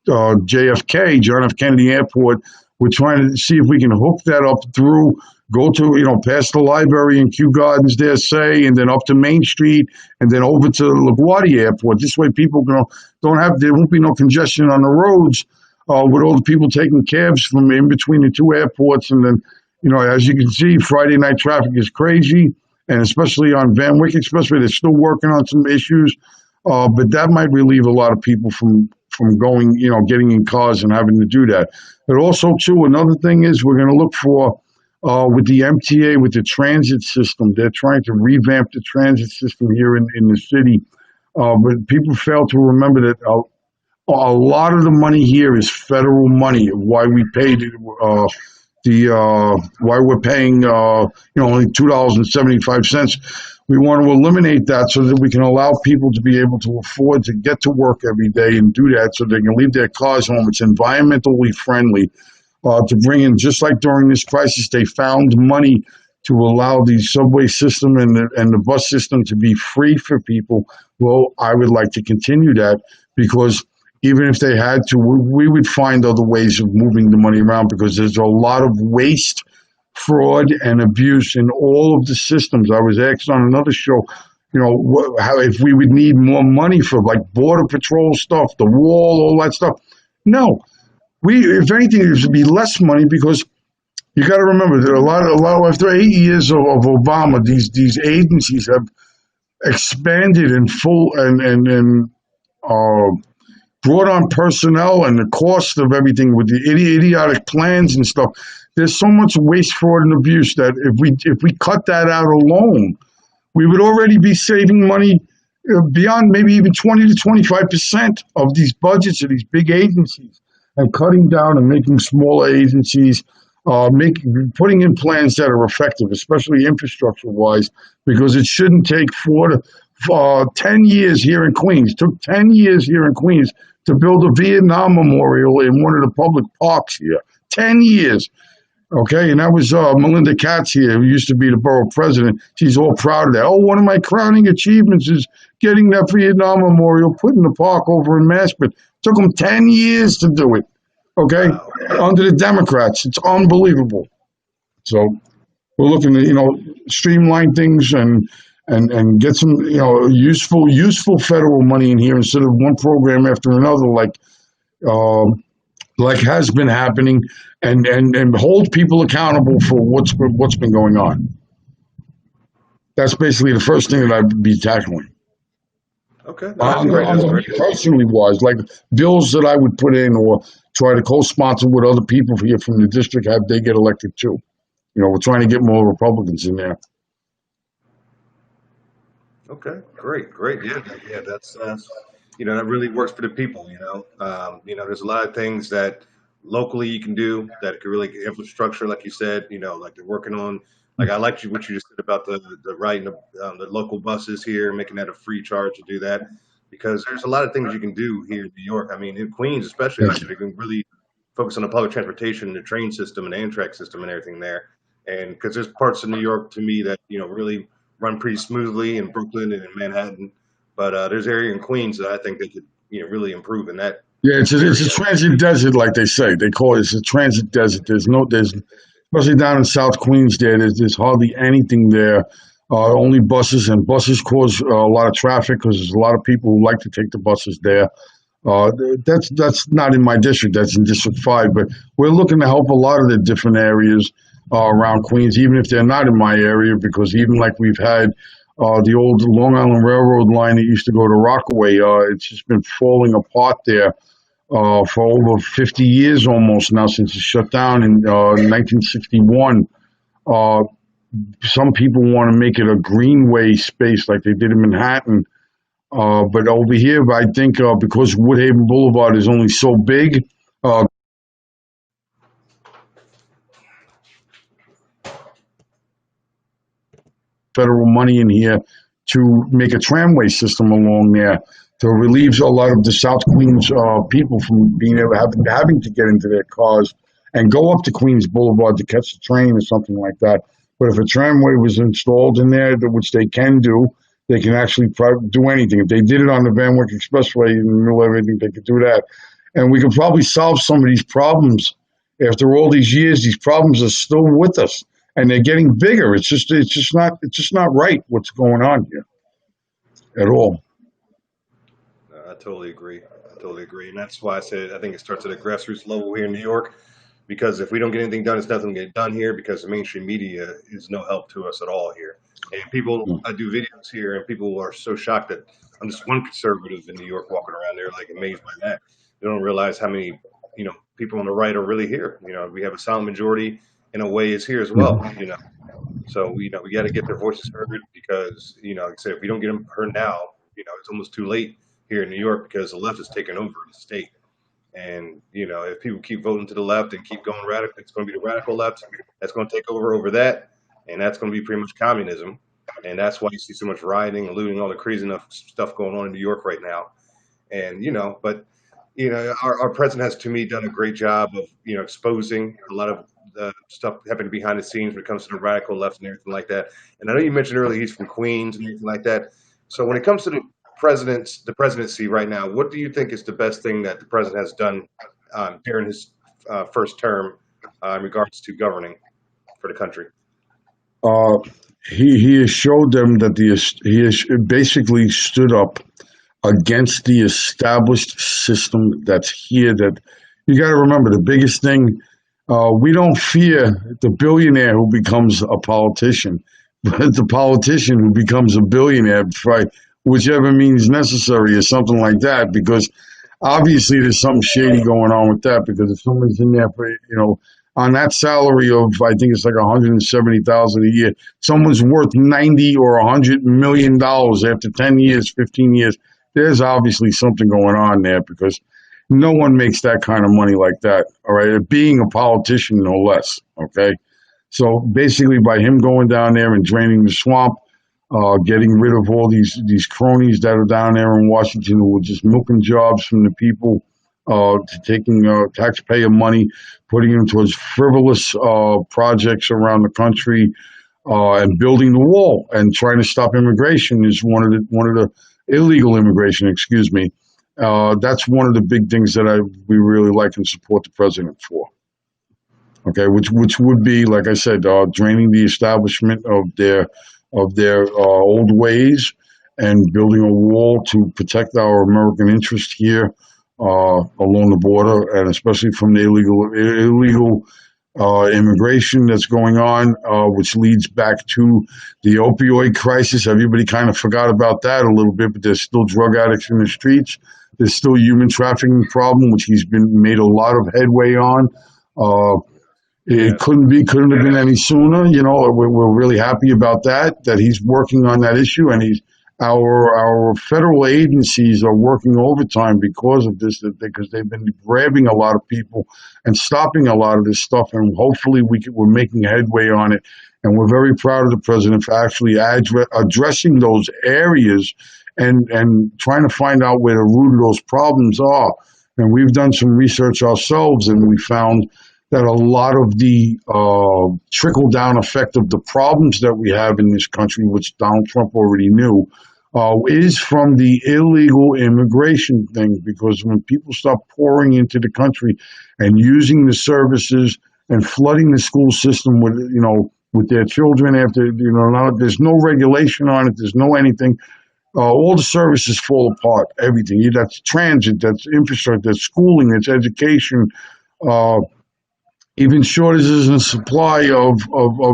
JFK, John F. Kennedy Airport. We're trying to see if we can hook that up through, go to, past the library and Kew Gardens there, say, and then up to Main Street, and then over to LaGuardia Airport. This way people there won't be no congestion on the roads. With all the people taking cabs from in between the two airports. And then, as you can see, Friday night traffic is crazy, and especially on Van Wyck Expressway, they're still working on some issues. But that might relieve a lot of people from going, getting in cars and having to do that. But also, too, another thing is we're going to look for, with the MTA, with the transit system, they're trying to revamp the transit system here in the city. But people fail to remember that a lot of the money here is federal money. Why we paid why we're paying only $2.75. We want to eliminate that so that we can allow people to be able to afford to get to work every day and do that, so they can leave their cars home. It's environmentally friendly. To bring in, just like during this crisis, they found money to allow the subway system and the bus system to be free for people. Well, I would like to continue that, because even if they had to, we would find other ways of moving the money around, because there's a lot of waste, fraud, and abuse in all of the systems. I was asked on another show, how if we would need more money for like border patrol stuff, the wall, all that stuff. No, if anything, there should be less money, because you got to remember that a lot after 8 years of Obama, these agencies have expanded and brought on personnel, and the cost of everything with the idiotic plans and stuff. There's so much waste, fraud, and abuse that if we cut that out alone, we would already be saving money beyond maybe even 20 to 25% of these budgets of these big agencies, and cutting down and making smaller agencies, putting in plans that are effective, especially infrastructure-wise, because it shouldn't take 10 years here in Queens. It took 10 years here in Queens to build a Vietnam memorial in one of the public parks here. 10 years. Okay, and that was Melinda Katz here, who used to be the borough president. She's all proud of that. Oh, one of my crowning achievements is getting that Vietnam memorial put in the park over in Mashpit. Took them 10 years to do it. Okay, under the Democrats. It's unbelievable. So we're looking to, streamline things and get some, useful federal money in here, instead of one program after another, like has been happening, and hold people accountable for what's been going on. That's basically the first thing that I'd be tackling. Okay, no, that's On the, great. on That's the great. me personally wise, like bills that I would put in or try to co-sponsor with other people here from the district, have they get elected too. We're trying to get more Republicans in there. Okay, great, great. Yeah, yeah, that's that really works for the people. There's a lot of things that locally you can do that could really get infrastructure, like you said. Like they're working on. Like I liked what you just said about the riding the local buses here, making that a free charge to do that, because there's a lot of things you can do here in New York. I mean, in Queens especially, like Yes. if you can really focus on the public transportation, and the train system, and the Amtrak system, and everything there, and because there's parts of New York to me that really run pretty smoothly in Brooklyn and in Manhattan. But there's area in Queens that I think they could really improve in that Yeah, it's a area. transit desert, like they say. They call it. It's a transit desert. There's especially down in South Queens. There's hardly anything there. Only buses, and buses cause a lot of traffic because there's a lot of people who like to take the buses there. That's not in my district. That's in District 5. But we're looking to help a lot of the different areas around Queens, even if they're not in my area, because even like we've had the old Long Island Railroad line that used to go to Rockaway, it's just been falling apart there for over 50 years almost now since it shut down in 1961. Uh, some people want to make it a greenway space like they did in Manhattan. But over here, I think because Woodhaven Boulevard is only so big, uh, federal money in here to make a tramway system along there to relieve a lot of the South Queens people from being able to having to get into their cars and go up to Queens Boulevard to catch the train or something like that. But if a tramway was installed in there, which they can do, they can actually do anything. If they did it on the Van Wyck Expressway in the middle of everything, they could do that. And we could probably solve some of these problems. After all these years, these problems are still with us and they're getting bigger. It's just not right what's going on here at all. I totally agree. I totally agree, and that's why I said I think it starts at a grassroots level here in New York. Because if we don't get anything done, it's nothing to get done here. Because the mainstream media is no help to us at all here. And people, I do videos here, and people are so shocked that I'm just one conservative in New York walking around there, like amazed by that. They don't realize how many people on the right are really here. We have a silent majority in a way is here as well. So we got to get their voices heard because like I said, if we don't get them heard now, it's almost too late here in New York because the left has taken over the state. And if people keep voting to the left and keep going radical, it's going to be the radical left that's going to take over that, and that's going to be pretty much communism. And that's why you see so much rioting and looting, all the crazy enough stuff going on in New York right now. And but our president has, to me, done a great job of exposing a lot of the stuff happening behind the scenes when it comes to the radical left and everything like that. And I know you mentioned earlier he's from Queens and everything like that. So when it comes to the presidency right now, what do you think is the best thing that the president has done during his first term in regards to governing for the country? Uh, he has showed them that he has basically stood up against the established system that's here. That you got to remember the biggest thing. We don't fear the billionaire who becomes a politician, but the politician who becomes a billionaire by whichever means necessary or something like that. Because obviously there's something shady going on with that. Because if someone's in there for on that salary of I think it's like 170,000 a year, someone's worth 90 or 100 million dollars after 10 years, 15 years. There's obviously something going on there because no one makes that kind of money like that. All right, being a politician, no less. Okay, so basically, by him going down there and draining the swamp, getting rid of all these cronies that are down there in Washington who are just milking jobs from the people, to taking taxpayer money, putting them towards frivolous projects around the country, and building the wall and trying to stop immigration is one of the illegal immigration. Excuse me. That's one of the big things that we really like and support the president for. Okay, which would be, like I said, draining the establishment of their old ways and building a wall to protect our American interest here along the border, and especially from the illegal immigration that's going on, which leads back to the opioid crisis. Everybody kind of forgot about that a little bit, but there's still drug addicts in the streets. There's still human trafficking problem, which he's been made a lot of headway on. Uh, it Yeah. couldn't have been any sooner. You know, we're really happy about that he's working on that issue, and our federal agencies are working overtime because of this, because they've been grabbing a lot of people and stopping a lot of this stuff, and hopefully we're making headway on it. And we're very proud of the president for actually addressing those areas and trying to find out where the root of those problems are. And we've done some research ourselves, and we found that a lot of the trickle down effect of the problems that we have in this country, which Donald Trump already knew, is from the illegal immigration thing. Because when people start pouring into the country and using the services and flooding the school system with, with their children after, there's no regulation on it, there's no anything. All the services fall apart. Everything. That's transit, that's infrastructure, that's schooling, that's education. Uh, Even shortages in supply of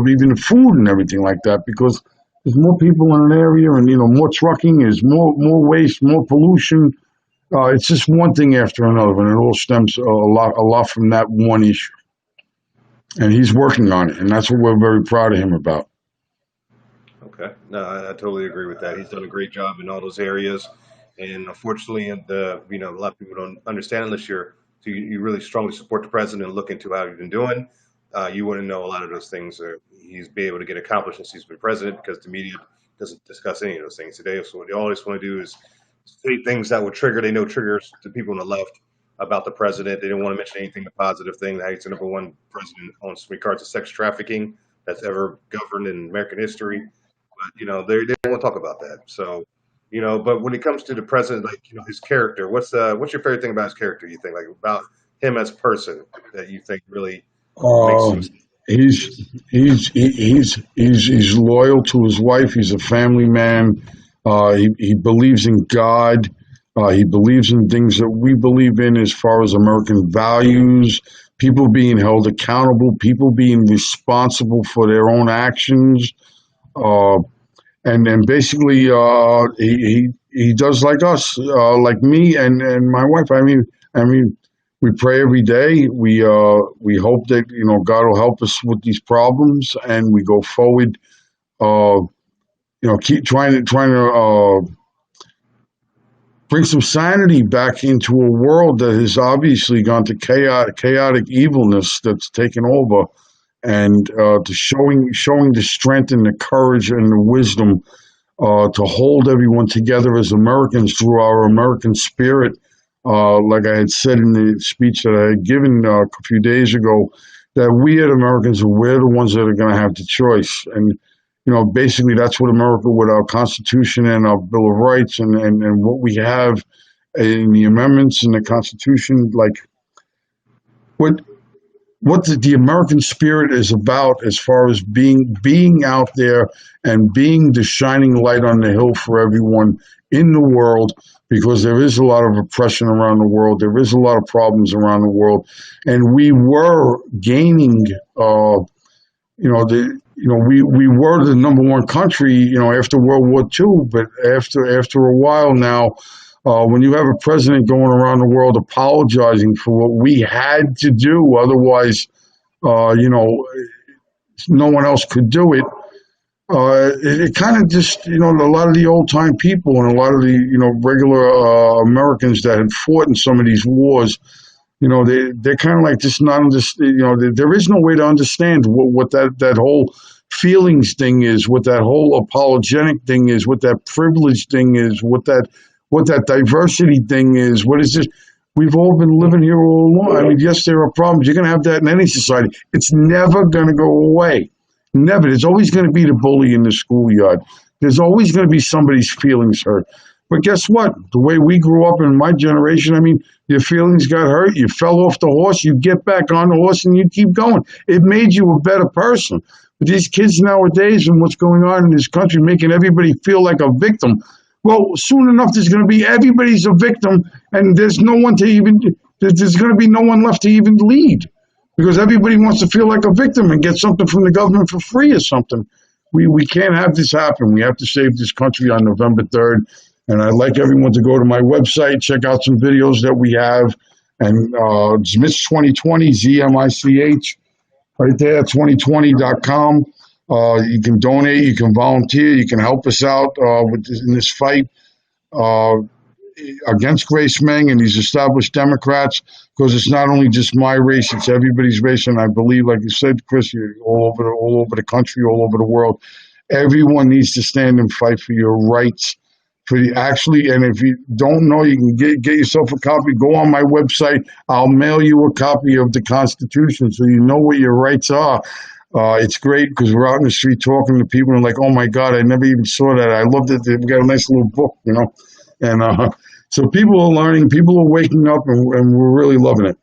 even food and everything like that, because there's more people in an area, and more trucking, is more waste, more pollution. It's just one thing after another, and it all stems a lot from that one issue. And he's working on it, and that's what we're very proud of him about. Okay. No, I totally agree with that. He's done a great job in all those areas, and unfortunately, a lot of people don't understand unless you really strongly support the president and look into how he's been doing. You wouldn't know a lot of those things he's been able to get accomplished since he's been president, because the media doesn't discuss any of those things today. So what they always want to do is say things that will they know triggers to people on the left about the president. They don't want to mention anything, the positive thing, that he's the number one president on regards to sex trafficking that's ever governed in American history. But they don't want to talk about that. So but when it comes to the president, like his character, what's your favorite thing about his character? You think, like, about him as a person, that you think really makes Uh, him? he's loyal to his wife. He's a family man. He believes in God. He believes in things that we believe in as far as American values, people being held accountable, people being responsible for their own actions. Uh, and basically, he does like us, like me and my wife. I mean, we pray every day. We hope that God will help us with these problems, and we go forward. Uh, keep trying to bring some sanity back into a world that has obviously gone to chaotic evilness that's taken over, and to showing the strength and the courage and the wisdom to hold everyone together as Americans through our American spirit. Like I had said in the speech that I had given a few days ago, that we as Americans, we're the ones that are going to have the choice. And, basically that's what America, with our Constitution and our Bill of Rights and what we have in the amendments in the Constitution, like what the American spirit is about, as far as being out there and being the shining light on the hill for everyone in the world, because there is a lot of oppression around the world, there is a lot of problems around the world, and we were gaining, we were the number one country, after World War II, but after a while now. When you have a president going around the world apologizing for what we had to do, otherwise, no one else could do it. It kind of just, a lot of the old time people and a lot of the, regular Americans that had fought in some of these wars, they're kind of like just not understand. There is no way to understand what that whole feelings thing is, what that whole apologetic thing is, what that privilege thing is, what that diversity thing is. What is this? We've all been living here all along. I mean, yes, there are problems. You're going to have that in any society. It's never going to go away. Never. There's always going to be the bully in the schoolyard. There's always going to be somebody's feelings hurt. But guess what? The way we grew up in my generation, I mean, your feelings got hurt. You fell off the horse. You get back on the horse and you keep going. It made you a better person. But these kids nowadays and what's going on in this country, making everybody feel like a victim. Well, soon enough, there's going to be everybody's a victim, and there's going to be no one left to even lead, because everybody wants to feel like a victim and get something from the government for free or something. We can't have this happen. We have to save this country on November 3rd. And I'd like everyone to go to my website, check out some videos that we have. And Zmich 2020, ZMICH, right there, 2020.com. You can donate, you can volunteer, you can help us out in this fight against Grace Meng and these established Democrats, because it's not only just my race, it's everybody's race. And I believe, like you said, Chris, you're all over the country, all over the world. Everyone needs to stand and fight for your rights. And if you don't know, you can get yourself a copy. Go on my website. I'll mail you a copy of the Constitution so you know what your rights are. It's great because we're out in the street talking to people and like, oh my God, I never even saw that. I loved it. We got a nice little book, and so people are learning, people are waking up, and we're really loving it.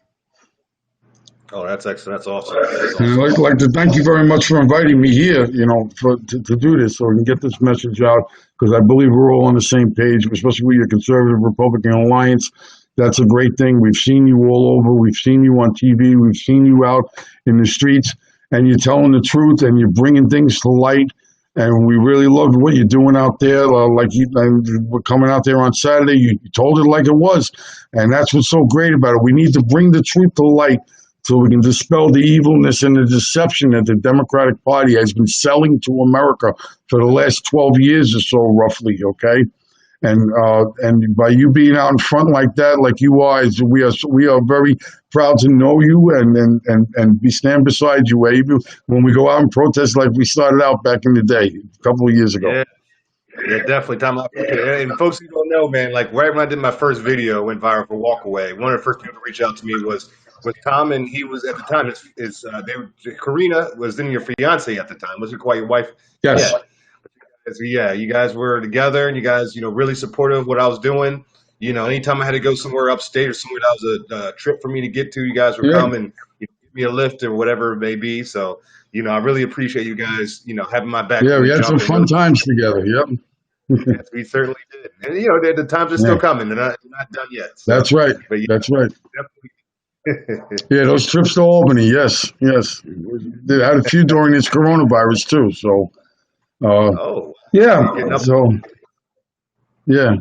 Oh, that's excellent. That's awesome. And I'd like to thank you very much for inviting me here, to do this so we can get this message out, because I believe we're all on the same page, especially with your Conservative Republican Alliance. That's a great thing. We've seen you all over. We've seen you on TV. We've seen you out in the streets, and you're telling the truth, and you're bringing things to light. And we really loved what you're doing out there. We're coming out there on Saturday. You told it like it was, and that's what's so great about it. We need to bring the truth to light, so we can dispel the evilness and the deception that the Democratic Party has been selling to America for the last 12 years or so, roughly, okay? And by you being out in front like that, like you are, we are very proud to know you and we stand beside you, even when we go out and protest like we started out back in the day, a couple of years ago. Yeah, definitely, Tom. And folks who don't know, man, like right when I did my first video, went viral for Walkaway, one of the first people to reach out to me was Tom, and he was at the time. Karina was then your fiance at the time. Was it quite your wife? Yes. Yeah, you guys were together, and you guys, really supportive of what I was doing. Anytime I had to go somewhere upstate or somewhere that was a trip for me to get to, you guys would come and give me a lift or whatever it may be. So, I really appreciate you guys, having my back. Yeah, we had some fun times together. Yep. Yes, we certainly did. And, the times are still coming. They're not done yet. So. That's right. But, that's right. Definitely. Yeah, those trips to Albany, yes. They had a few during this coronavirus too. So, yeah. So, yeah.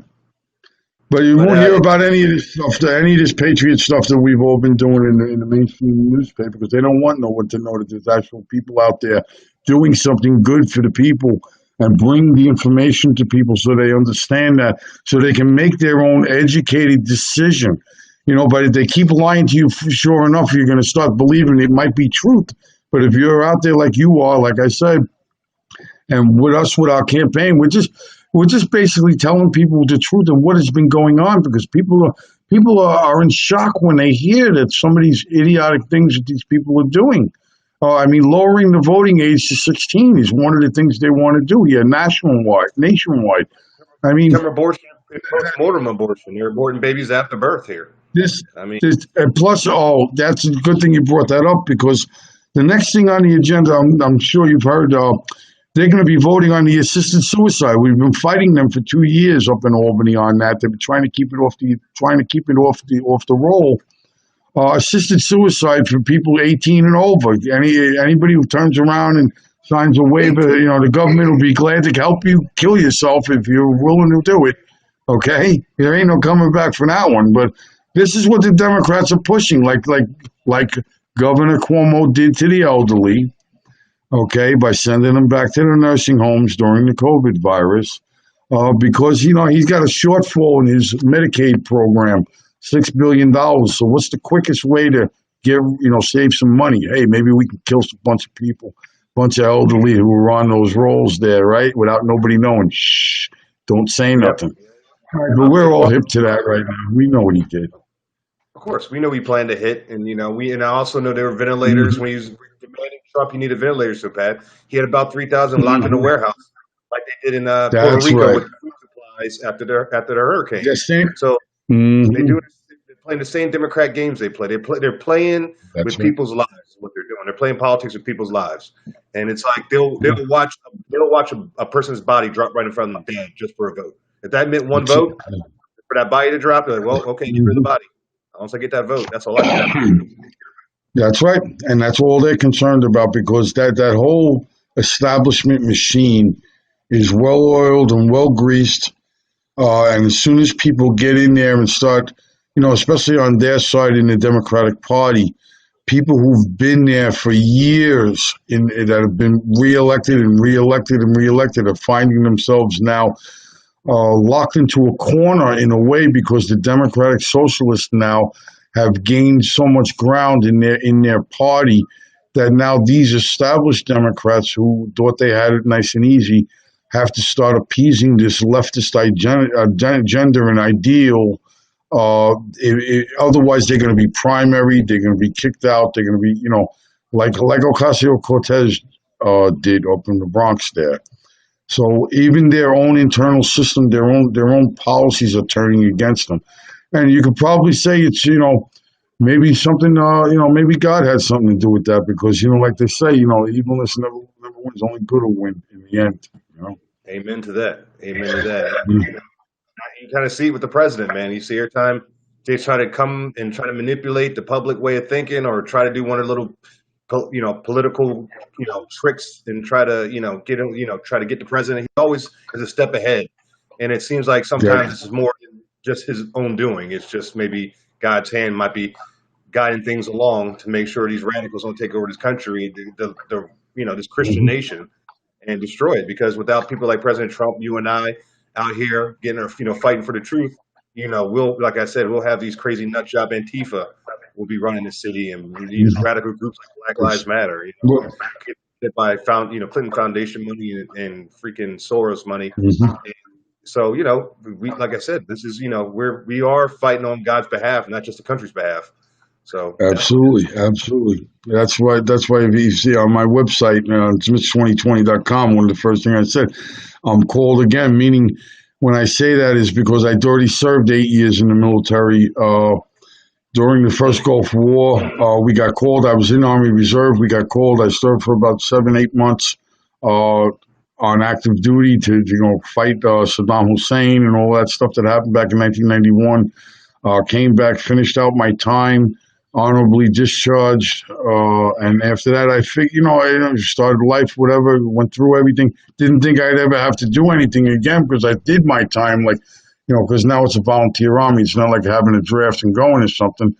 But you won't hear about any of this stuff, any of this patriot stuff that we've all been doing in the mainstream newspaper, because they don't want no one to know that there's actual people out there doing something good for the people and bring the information to people so they understand that, so they can make their own educated decision. But if they keep lying to you, sure enough, you're going to start believing it might be truth. But if you're out there like you are, like I said, and with our campaign, we're just basically telling people the truth of what has been going on, because people are in shock when they hear that some of these idiotic things that these people are doing. Lowering the voting age to 16 is one of the things they want to do here, nationwide. Abortion, postmortem abortion. They're aborting babies after birth here. And plus, that's a good thing you brought that up, because the next thing on the agenda, I'm sure you've heard, they're going to be voting on the assisted suicide. We've been fighting them for 2 years up in Albany on that. They've been trying to keep it off the roll. Assisted suicide for people 18 and over. Anybody who turns around and signs a waiver, the government will be glad to help you kill yourself if you're willing to do it. Okay, there ain't no coming back from that one. But this is what the Democrats are pushing, like Governor Cuomo did to the elderly. Okay, by sending them back to the nursing homes during the COVID virus, because he's got a shortfall in his Medicaid program, $6 billion. So what's the quickest way to save some money? Hey, maybe we can kill a bunch of people, bunch of elderly who were on those rolls there, right? Without nobody knowing. Shh, don't say nothing. All right, but we're all hip to that right now. We know what he did. Of course, we know he planned to hit, and and I also know there were ventilators when he was demanding Trump. He needed ventilators so bad. He had about 3,000 locked in a warehouse, like they did in Puerto Rico with food supplies after the hurricane. So they're playing the same Democrat games they play. They're playing with people's lives. What they're doing, they're playing politics with people's lives, and it's like they'll watch a person's body drop right in front of them dead just for a vote. If that meant one vote for that body to drop, they're like, well, okay, get rid of the body. Once I get that vote, that's all I can do. That's right, and that's all they're concerned about because that whole establishment machine is well oiled and well greased. And as soon as people get in there and start, especially on their side in the Democratic Party, people who've been there for years that have been reelected and reelected and reelected are finding themselves now locked into a corner in a way because the Democratic Socialists now have gained so much ground in their party that now these established Democrats who thought they had it nice and easy have to start appeasing this leftist agenda and ideal. Otherwise, they're going to be primary. They're going to be kicked out. They're going to be, like Ocasio Cortez did up in the Bronx there. So even their own internal system, their own policies are turning against them. And you could probably say it's maybe something maybe God had something to do with that because like they say evilness never wins, only good will win in the end. Amen to that. Amen to that. Mm. You kind of see it with the president, man. You see every time they try to come and try to manipulate the public way of thinking or try to do one of the little political tricks and try to try to get the president. He always is a step ahead, and it seems like sometimes Yeah. this is more than just his own doing. It's just maybe God's hand might be guiding things along to make sure these radicals don't take over this country, this Christian Mhm. nation, and destroy it. Because without people like President Trump, you and I out here getting our, fighting for the truth, we'll, like I said, we'll have these crazy nut job Antifa will be running the city, and these radical groups like Black Lives Matter, Well, get by Clinton Foundation money and freaking Soros money. mhm. So we, like I said, this is we are fighting on God's behalf, not just the country's behalf. So Absolutely, absolutely. That's why if you see on my website, Smith2020.com, one of the first things I said, I'm called again, meaning when I say that is because I'd already served 8 years in the military. During the first Gulf War, we got called. I was in Army Reserve. We got called. I served for about 7, 8 months on active duty to fight Saddam Hussein and all that stuff that happened back in 1991. Came back, finished out my time, honorably discharged, and after that, I figured, I started life, whatever, went through everything. Didn't think I'd ever have to do anything again because I did my time, like, because now it's a volunteer army. It's not like having a draft and going or something.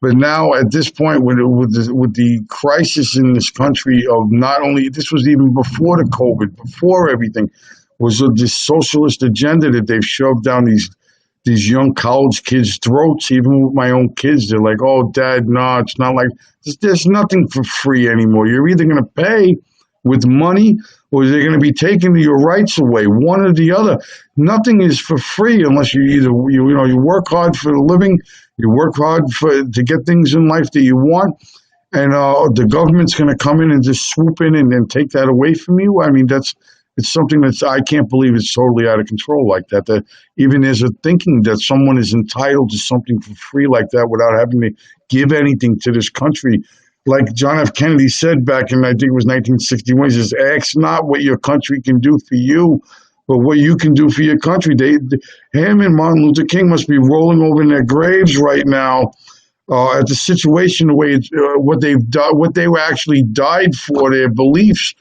But now at this point, with the crisis in this country of not only this was even before the COVID, before everything, was this socialist agenda that they've shoved down these young college kids' throats. Even with my own kids, they're like, "Oh, Dad, no, it's not like there's nothing for free anymore. You're either going to pay with money or they're going to be taking your rights away. One or the other. Nothing is for free unless you work hard for a living, you work hard to get things in life that you want." And the government's going to come in and just swoop in and take that away from you. I mean, it's something I can't believe it's totally out of control like that. That even there's a thinking that someone is entitled to something for free like that without having to give anything to this country. Like John F. Kennedy said back in, I think it was 1961, he says, "Ask not what your country can do for you, but what you can do for your country." Him and Martin Luther King must be rolling over in their graves right now at the situation, the way what they've done, what they were actually died for, their beliefs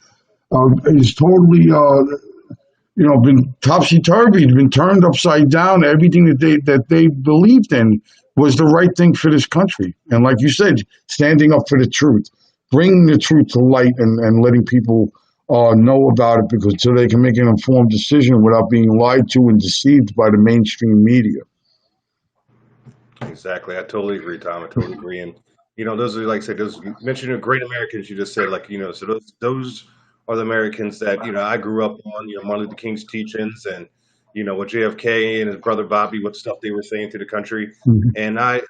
is totally, been topsy turvy, been turned upside down. Everything that they believed in was the right thing for this country. And like you said, standing up for the truth, bringing the truth to light, and letting people know about it because so they can make an informed decision without being lied to and deceived by the mainstream media. exactly, I totally agree, Tom. I totally agree. And those are, like I said, those you mentioned the great Americans. You just said, like, so those are the Americans that I grew up on. Martin Luther King's teachings, and what JFK and his brother Bobby, what stuff they were saying to the country. Mhm. And I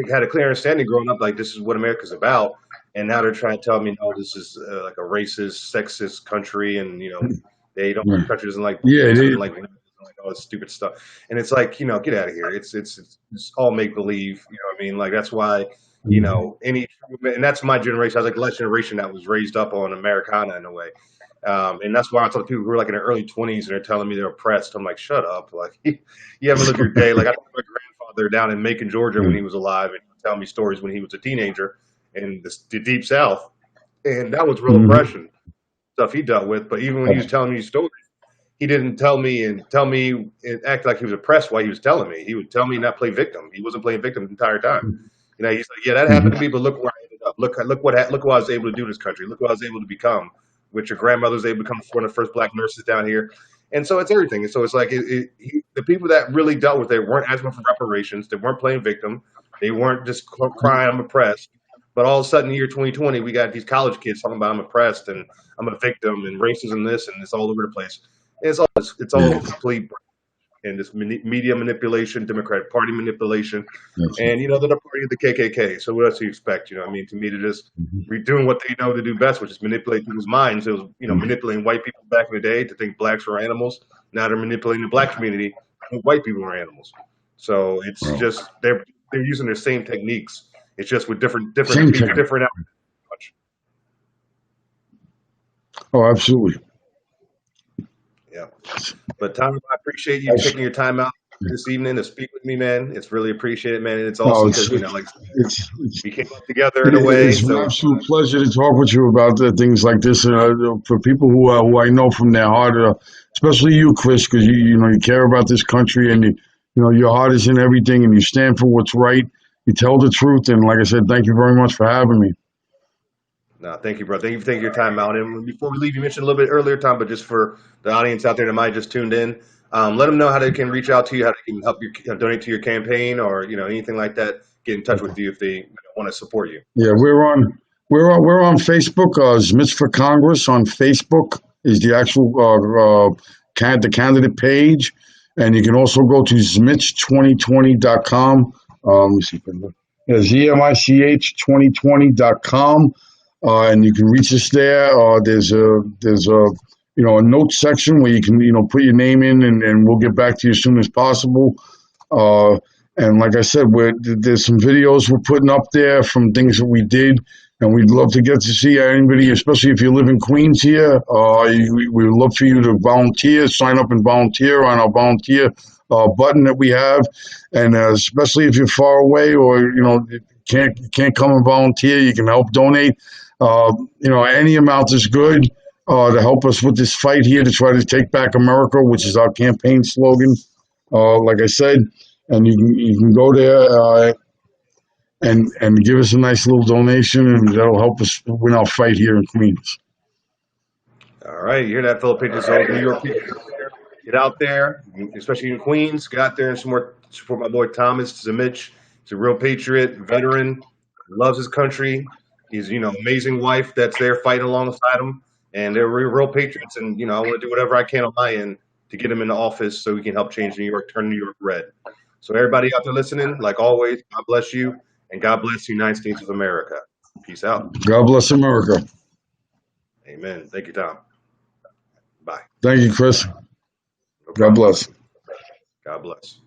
had a clear understanding growing up, like this is what America's about. And now they're trying to tell me, no, this is like a racist, sexist country, and they don't. The Yeah, country doesn't like yeah, blacks, doesn't like women, doesn't like all this stupid stuff. And it's like, get out of here. It's all make believe. You know what I mean? Like that's why and that's my generation. I was like the last generation that was raised up on Americana in a way. And that's why I talk to people who are like in their early 20s and they're telling me they're oppressed. I'm like, shut up. Like, you haven't lived your day. Like, I talked to my grandfather down in Macon, Georgia when he was alive, and he was telling me stories when he was a teenager. in the Deep South, and that was real Mm-hmm. oppression stuff he dealt with. But even when he was telling me stories, he didn't tell me and act like he was oppressed while he was telling me. He would tell me not play victim. He wasn't playing victim the entire time. You know, he's like, yeah, that happened to me, but look where I ended up. Look what I was able to do in this country. Look what I was able to become. Which your grandmother was able to become one of the first black nurses down here. And so it's everything. And so it's like the people that really dealt with it weren't asking for reparations. They weren't playing victim. They weren't just crying, I'm oppressed. But all of a sudden, year 2020, we got these college kids talking about I'm oppressed and I'm a victim and racism this and it's all over the place. And it's all complete and this media manipulation, Democratic Party manipulation, and they're the party of the KKK. So what else do you expect? I mean, to me, to just doing what they know to do best, which is manipulate people's minds. It was manipulating white people back in the day to think blacks were animals. Now they're manipulating the black community to think white people are animals. So it's just they're using their same techniques. It's just with different outcomes. Oh, absolutely. Yeah. But Tom, I appreciate you taking your time out this evening to speak with me, man. It's really appreciated, man. And it's awesome because we came up together in a way. It's an absolute pleasure to talk with you about things like this. For people who I know from their heart, especially you, Chris, because you care about this country and your heart is in everything and you stand for what's right. You tell the truth, and like I said, thank you very much for having me. No, thank you, bro. Thank you for taking your time out. And before we leave, you mentioned a little bit earlier, Tom, but just for the audience out there that might just tuned in, let them know how they can reach out to you, how they can help you donate to your campaign, or anything like that. Get in touch with you if they want to support you. Yeah, we're on Facebook. Zmich for Congress on Facebook is the actual the candidate page, and you can also go to Zmich2020.com. Let me see. Yeah, ZMICH2020.com. And you can reach us there. There's a note section where you can put your name in, and we'll get back to you as soon as possible. And like I said, there's some videos we're putting up there from things that we did, and we'd love to get to see anybody, especially if you live in Queens here. We would love for you to volunteer, sign up and volunteer on our volunteer button that we have, and especially if you're far away or can't come and volunteer, you can help donate. Any amount is good to help us with this fight here to try to take back America, which is our campaign slogan. Like I said, and you can go there and give us a nice little donation, and that'll help us win our fight here in Queens. All right, you hear that, Philip Patriots, New York people. Get out there, especially in Queens. Get out there and support my boy Thomas Zmich. He's a real patriot, veteran, loves his country. He's amazing wife that's there fighting alongside him, and they're real patriots. And I want to do whatever I can on my end to get him into office so we can help change New York, turn New York red. So everybody out there listening, like always, God bless you, and God bless the United States of America. Peace out. God bless America. Amen. Thank you, Tom. Bye. Thank you, Chris. God bless. God bless.